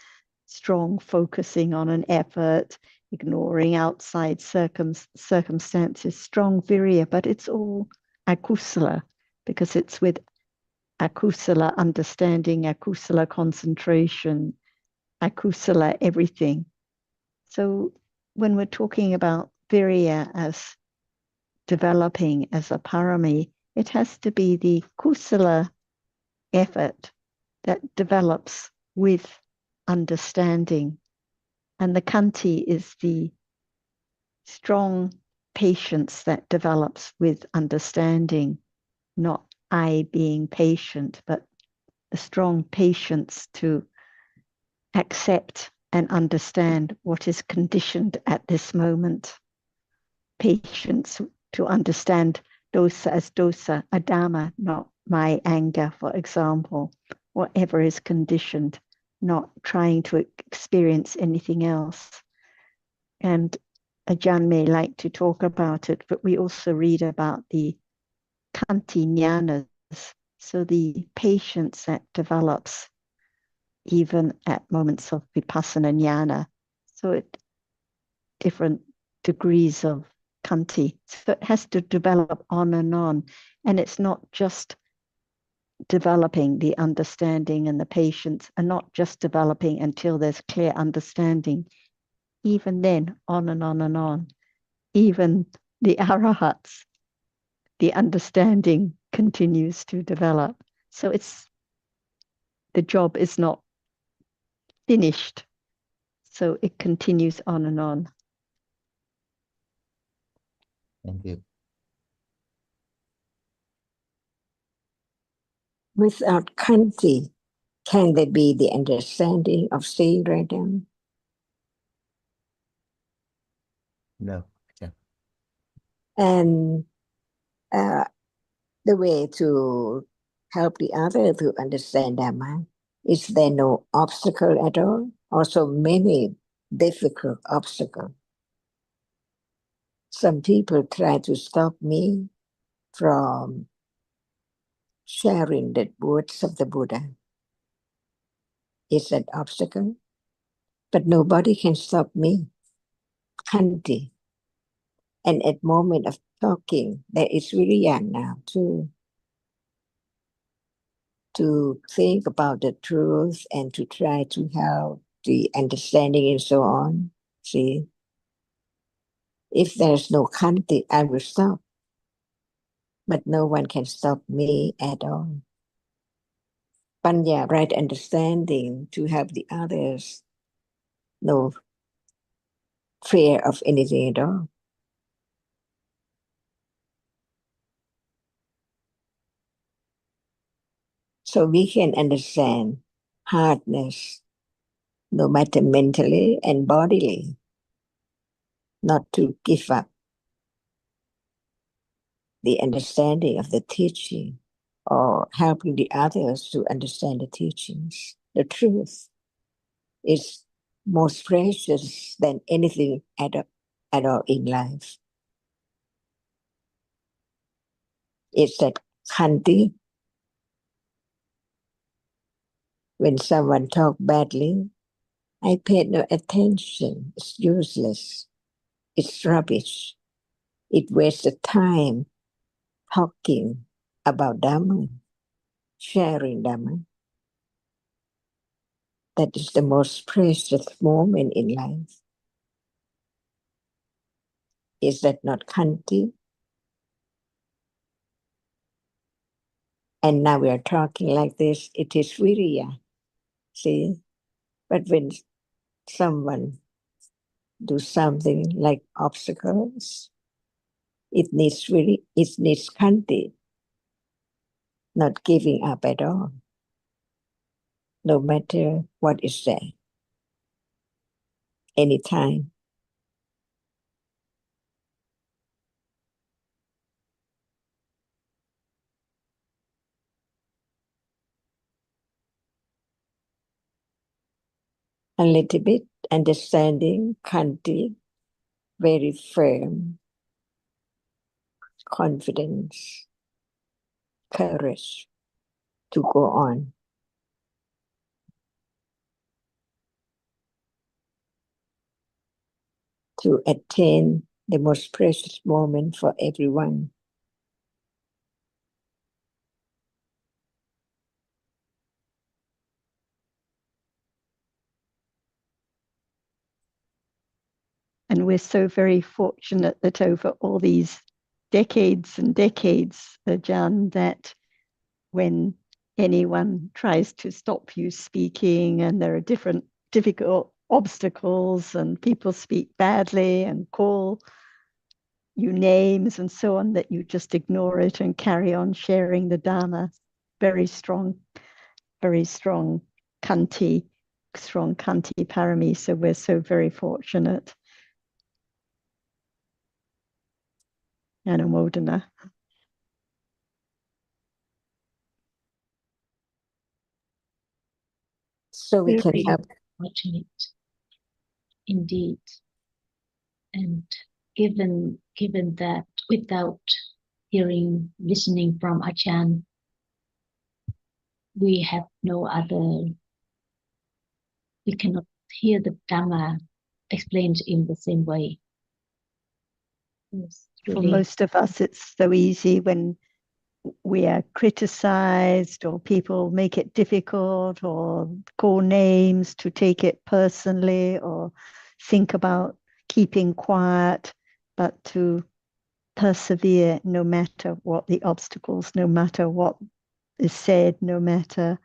strong focusing on an effort, ignoring outside circumstances, strong virya, but it's all akusala because it's with akusala understanding, akusala concentration, akusala everything. So when we're talking about virya as developing as a parami, it has to be the kusala effort that develops with understanding. And the kanti is the strong patience that develops with understanding, not I being patient, but a strong patience to accept and understand what is conditioned at this moment. Patience to understand dosa as dosa, a dhamma, not my anger, for example, whatever is conditioned, not trying to experience anything else. And Ajahn may like to talk about it, but we also read about the kanti jnanas, so the patience that develops even at moments of vipassana jnana. So it different degrees of kanti. So it has to develop on. And it's not just developing the understanding and the patience, and not just developing until there's clear understanding. Even then, on and on and on. Even the arahats, the understanding continues to develop. So the job is not finished. So it continues on and on.
Thank you.
Without kanti, can there be the understanding of seeing right now?
No. Yeah.
And the way to help the other to understand Dhamma, is there no obstacle at all? Also many difficult obstacles. Some people try to stop me from sharing the words of the Buddha. It's an obstacle, but nobody can stop me. Kanti. And at moment of talking, there is viriya now to think about the truth and to try to help the understanding and so on. See, if there's no kanti, I will stop. But no one can stop me at all. Panya, right understanding to help the others, no fear of anything at all. So we can understand hardness, no matter mentally and bodily, not to give up the understanding of the teaching or helping the others to understand the teachings. The truth is most precious than anything at all in life. It's that khanti. When someone talk badly, I pay no attention. It's useless. It's rubbish. It wastes the time talking about Dhamma, sharing Dhamma. That is the most precious moment in life. Is that not khanti? And now we are talking like this, it is viriya. See? But when someone do something like obstacles, it needs khanti, not giving up at all, no matter what is there, anytime. A little bit understanding, khanti, very firm, confidence, courage to go on. To attain the most precious moment for everyone.
And we're so very fortunate that over all these decades and decades, Ajahn, that when anyone tries to stop you speaking and there are different difficult obstacles and people speak badly and call you names and so on, that you just ignore it and carry on sharing the Dharma. Very strong kanti, strong kanti parami. So we're so very fortunate. Anumodana.
So we can
Very
have
fortunate indeed. And given that without listening from Achan, we have no other, we cannot hear the Dhamma explained in the same way. Yes,
For
really.
most of us, it's so easy when we are criticized or people make it difficult or call names to take it personally or think about keeping quiet, but to persevere no matter what the obstacles, no matter what is said, no matter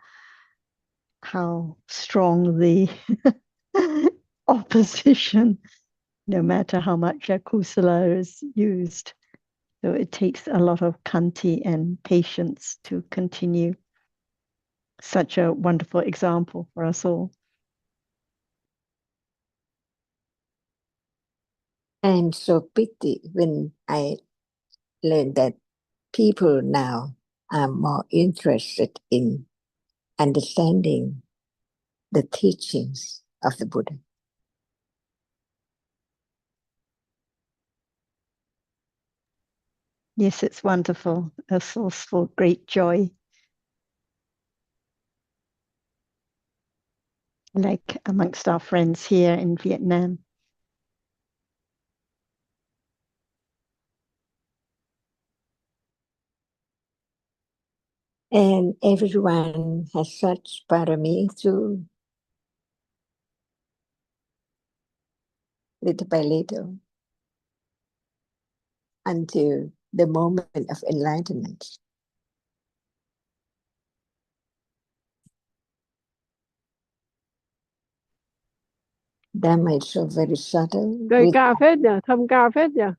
how strong the opposition, no matter how much kusala is used. So it takes a lot of khanti and patience to continue. Such a wonderful example for us all.
I'm so pity when I learned that people now are more interested in understanding the teachings of the Buddha.
Yes, it's wonderful. A source for great joy. Like amongst our friends here in Vietnam.
And everyone has such parami too, little by little, until the moment of enlightenment. Dhamma is so very subtle.
Cây cao phết nhỉ, thâm cao phết nhỉ.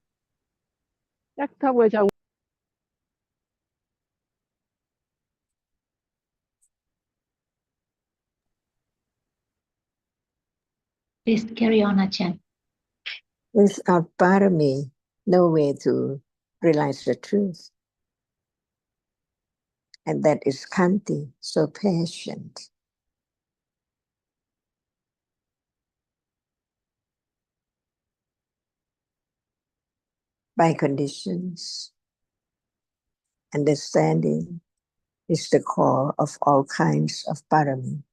Chắc thâm ở trong.
Please carry on, Achan.
Without parami, no way to realize the truth. And that is khanti, so patient. by conditions. Understanding is the core of all kinds of parami.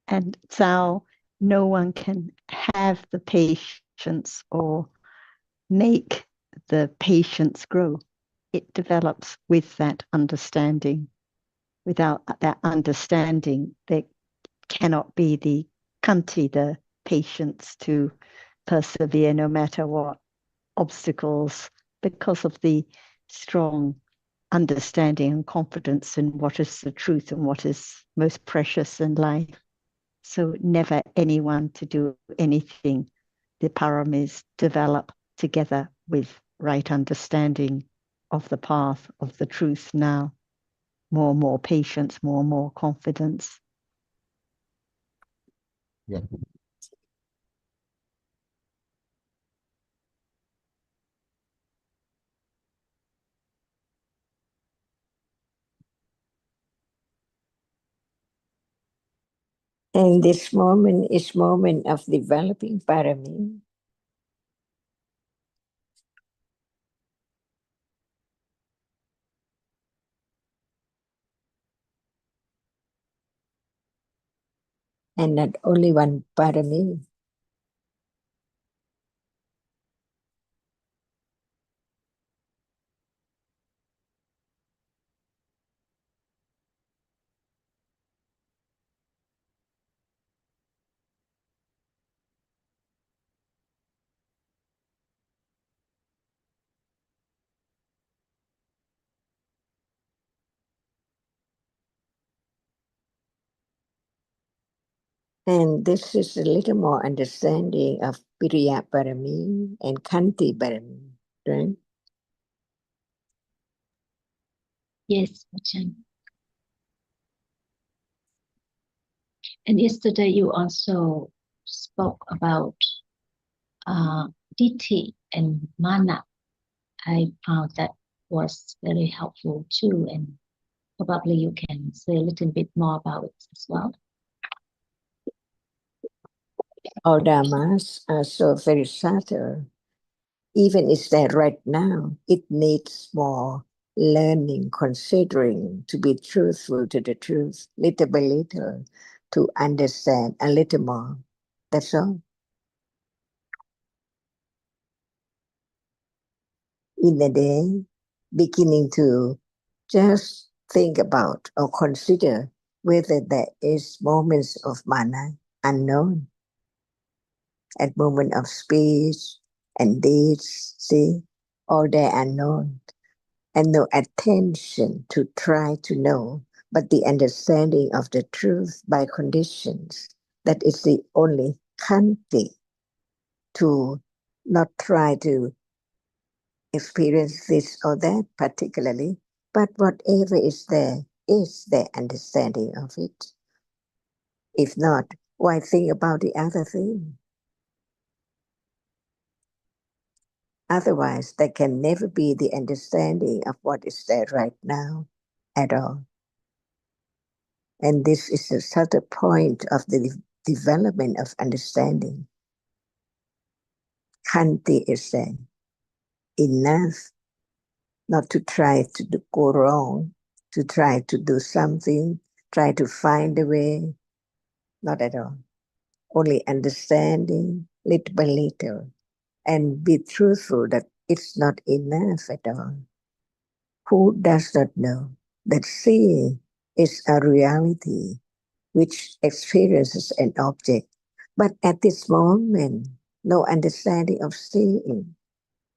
And Tsao, no one can have the patience or make the patience grow. It develops with that understanding. Without that understanding, there cannot be the kanti, the patience to persevere no matter what obstacles, because of the strong understanding and confidence in what is the truth and what is most precious in life. So never anyone to do anything. The paramis develop together with right understanding of the path of the truth now. More and more patience, more and more confidence.
Yeah.
And this moment is moment of developing parami. And not only one parami. And this is a little more understanding of Piriya Parami and Kanti Parami, right?
Yes, achan. And yesterday you also spoke about ditti and mana. I found that was very helpful too, and probably you can say a little bit more about it as well.
All dhammas are so very subtle. Even is that right now, it needs more learning, considering to be truthful to the truth, little by little, to understand a little more. That's all. In the day, beginning to just think about or consider whether there is moments of mana unknown, at moment of speech and deeds, see, all they are unknown, and no attention to try to know, but the understanding of the truth by conditions. That is the only kanti, to not try to experience this or that particularly, but whatever is the understanding of it. If not, why think about the other thing? Otherwise, there can never be the understanding of what is there right now at all. And this is a subtle point of the development of understanding. Khanti is there. Enough not to try to go wrong, to try to do something, try to find a way. Not at all. Only understanding little by little, and be truthful that it's not enough at all. Who does not know that seeing is a reality which experiences an object, but at this moment, no understanding of seeing.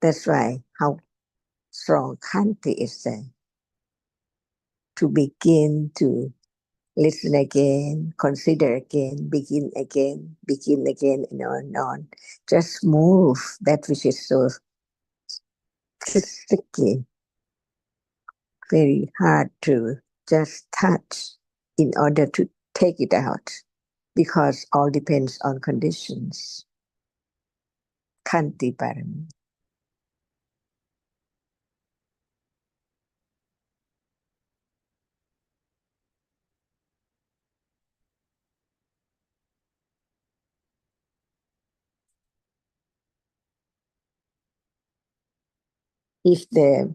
That's why how strong Khanti is there. To begin to listen again, consider again, begin again, and on and on. Just move that which is so sticky, very hard to just touch in order to take it out, because all depends on conditions. Kanti Parami. If the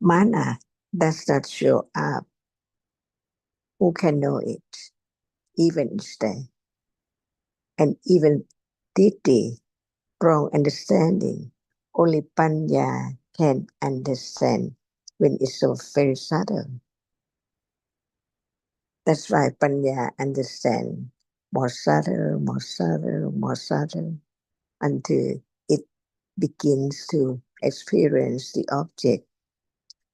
mana does not show up, who can know it? Even instead. And even ditti, wrong understanding, only panya can understand when it's so very subtle. That's why panya understand more subtle, more subtle, more subtle, until it begins to experience the object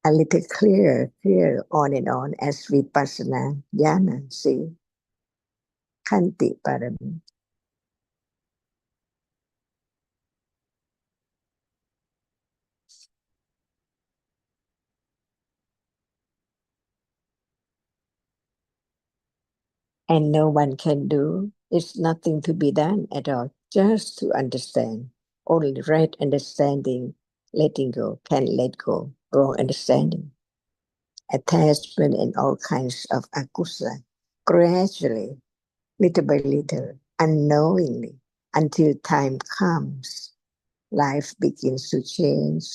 a little clearer, clearer, on and on as vipassana jnana, see, khanti parami. And no one can do. It's nothing to be done at all, just to understand. Only right understanding, letting go, can let go, wrong understanding. Attachment and all kinds of akusa, gradually, little by little, unknowingly, until time comes, life begins to change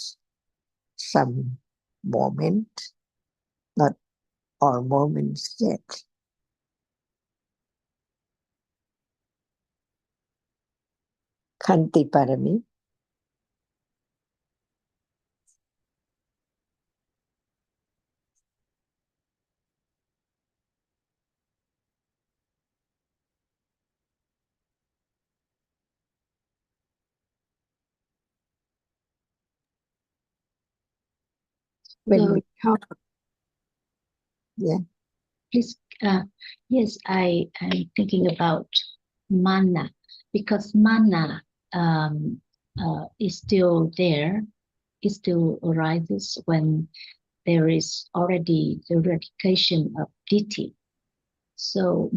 some moment, not all moments yet. Khanti parami. When
So,
we talk, yeah.
please, yes, I am thinking about mana, because mana is still there. It still arises when there is already the eradication of ditthi. So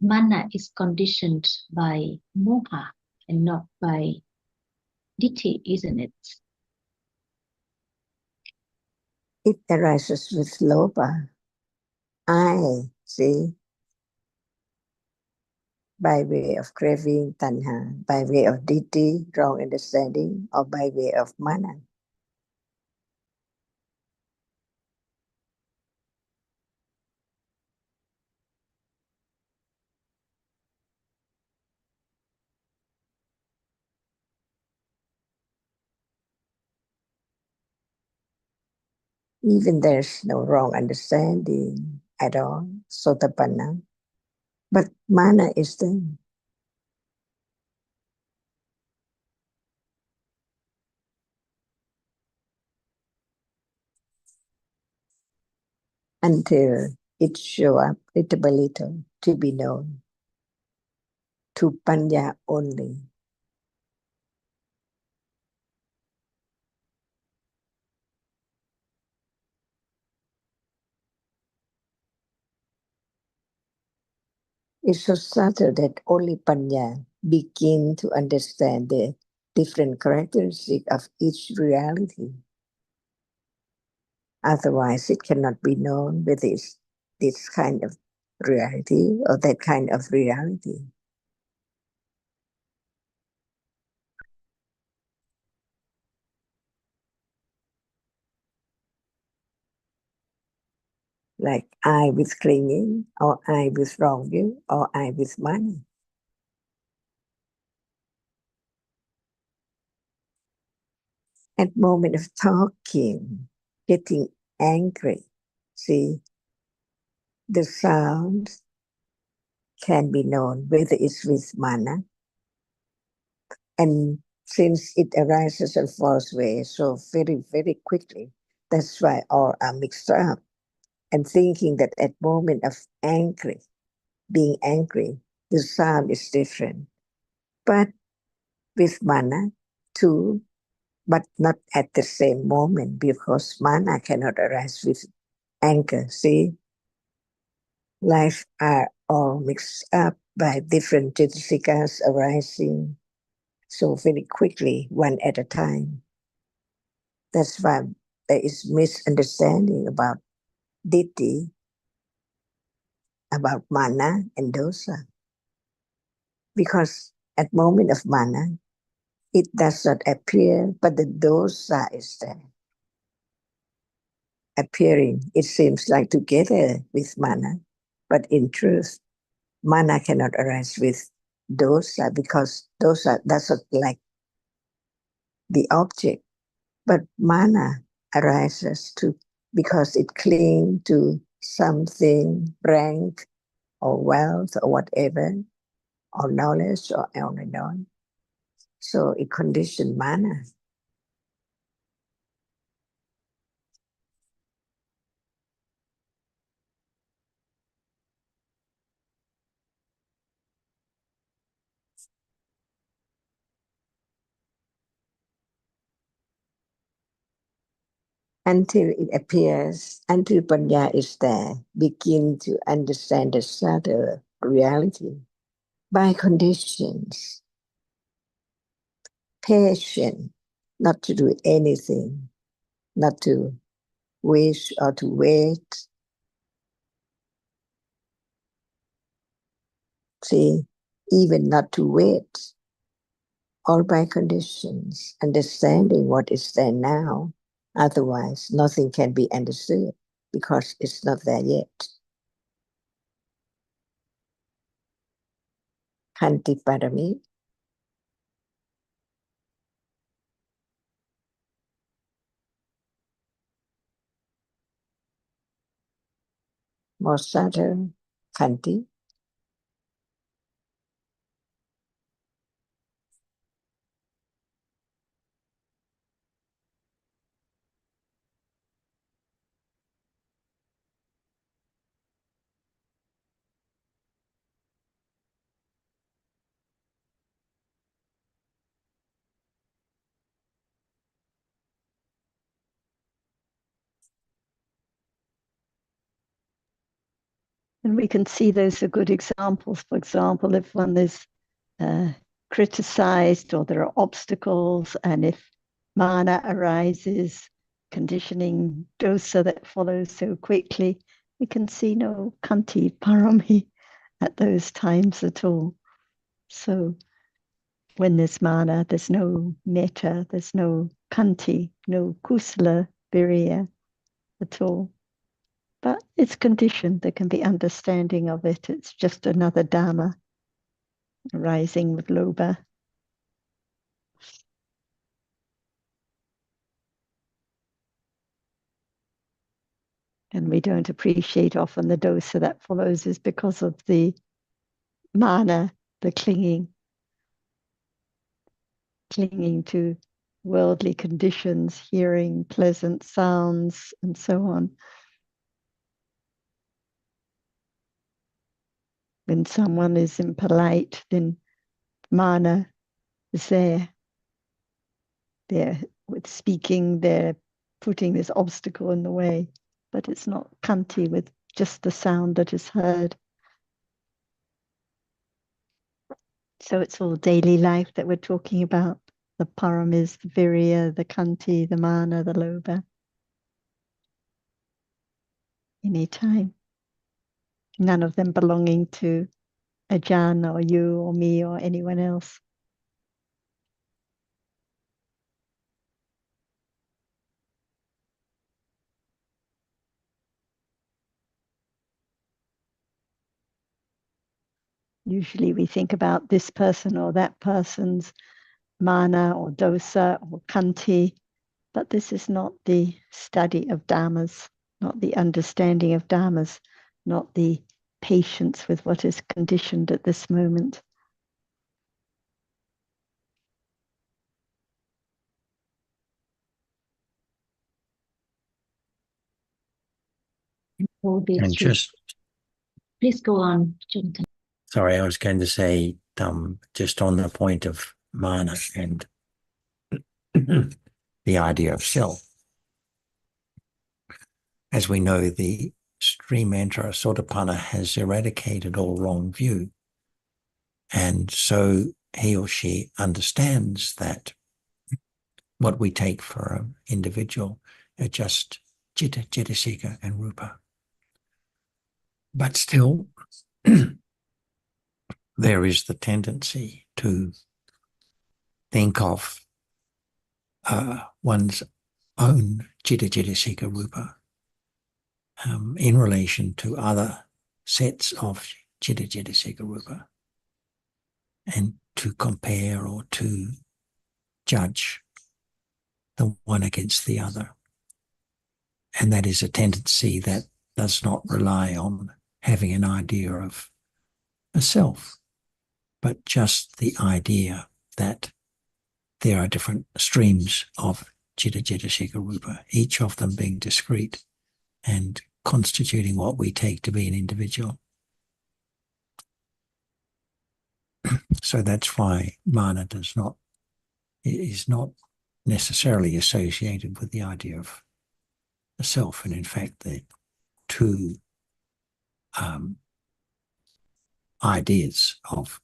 mana is conditioned by moha and not by ditthi, isn't it?
It arises with loba. I see, by way of craving, tanha, by way of ditthi, wrong understanding, or by way of mana. Even there's no wrong understanding at all, sotapanna, but mana is there. Until it show up little by little to be known, to panya only. It's so subtle that only panya begin to understand the different characteristics of each reality. Otherwise, it cannot be known with this kind of reality or that kind of reality. Like I with clinging, or I with wrongdoing, or I with money. At moment of talking, getting angry, see, the sound can be known whether it's with mana, and since it arises in false way so very, very quickly, that's why all are mixed up. And thinking that at moment of angry, being angry, the sound is different. But with mana too, but not at the same moment, because mana cannot arise with anger. See, life are all mixed up by different jitasikas arising so very quickly, one at a time. That's why there is misunderstanding about ditthi, about mana and dosa. Because at moment of mana, It does not appear, but the dosa is there. Appearing, it seems like together with mana, but in truth, mana cannot arise with dosa because dosa doesn't like the object, but mana arises to because it clings to something, rank or wealth or whatever, or knowledge or on and on. So it conditions mana. Until it appears, until Panya is there, begin to understand the subtle reality by conditions. Patient, not to do anything, not to wish or to wait. See, even not to wait, all by conditions, understanding what is there now. Otherwise, nothing can be understood because it's not there yet. Kanti Parami. More subtle, Kanti.
And we can see those are good examples. For example, if one is criticized or there are obstacles, and if mana arises, conditioning dosa that follows so quickly, we can see no kanti parami at those times at all. So when there's mana, there's no metta, there's no kanti, no kusala virya at all. But it's conditioned. There can be understanding of it. It's just another Dhamma arising with lobha. And we don't appreciate often the dosa that follows is because of the mana, the clinging to worldly conditions, hearing pleasant sounds, and so on. When someone is impolite, then mana is there. They're with speaking, they're putting this obstacle in the way, but it's not kanti with just the sound that is heard. So it's all daily life that we're talking about. The paramis, the virya, the kanti, the mana, the lobha. Anytime. None of them belonging to achan or you or me or anyone else. Usually we think about this person or that person's mana or dosa or kanti, but this is not the study of dhammas, not the understanding of dhammas, not the patience with what is conditioned at this moment.
And just,
please go on, Jonathan.
sorry, I was going to say, just on the point of mana and the idea of self. As we know, the stream mantra Sotapanna has eradicated all wrong view. And so he or she understands that what we take for an individual are just citta, cittasika, and rupa. But still, there is the tendency to think of one's own Citta Citta Rupa in relation to other sets of Citta Citta Rupa, and to compare or to judge the one against the other. And that is a tendency that does not rely on having an idea of a self, but just the idea that there are different streams of Citta Citta Rupa, each of them being discrete and constituting what we take to be an individual. So that's why mana is not necessarily associated with the idea of a self, and in fact the two ideas of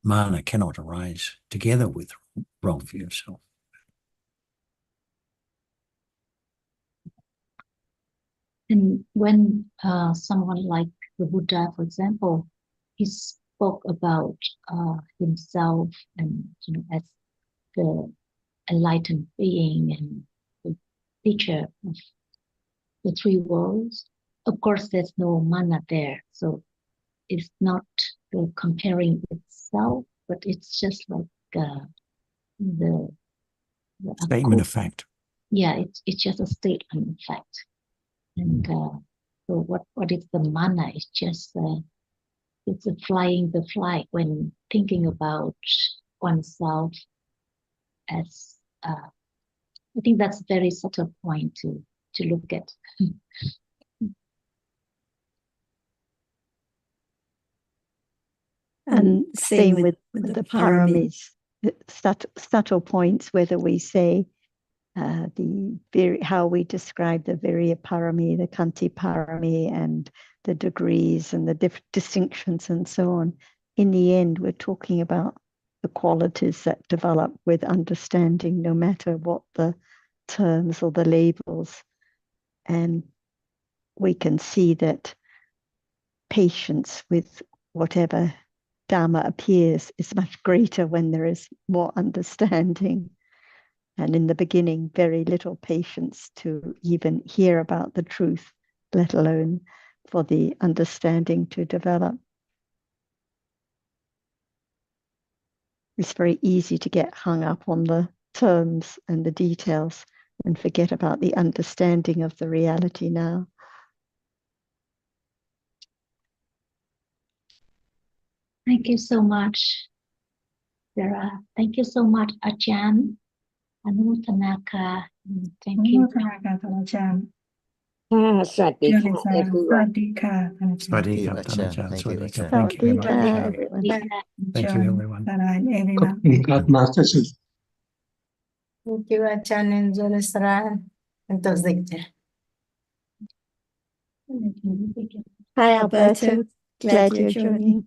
mana cannot arise together with wrong view of self.
And when someone like the Buddha, for example, he spoke about himself and as the enlightened being and the teacher of the three worlds, of course there's no mana there, so it's not comparing itself, but it's just like the
Statement of fact.
Yeah, it's just a statement of fact. And so what is the mana? It's just it's a flying the flight when thinking about oneself as I think that's a very subtle point to look at.
And same with the paramis, subtle points, whether we say how we describe the Virya Parami, the Kanti Parami, and the degrees and the different distinctions and so on. In the end, we're talking about the qualities that develop with understanding, no matter what the terms or the labels. And we can see that patience with whatever Dhamma appears is much greater when there is more understanding. And in the beginning, very little patience to even hear about the truth, let alone for the understanding to develop. It's very easy to get hung up on the terms and the details and forget about the understanding of the reality now.
Thank you so much, Sarah. Thank you so much, Achan. Anutanaka. Thank you.
สวัสดีค่ะ everyone
สวัสดีครับท่านอาจารย์
Thank
สวัส
you,
ดีครับ
Achan.
Thank you very much.
everyone.
Thank you, everyone.
God Master Sujin.
Thank you, Achan and Jolisra. Entonces,
Hi, Alberto. Glad you're joining.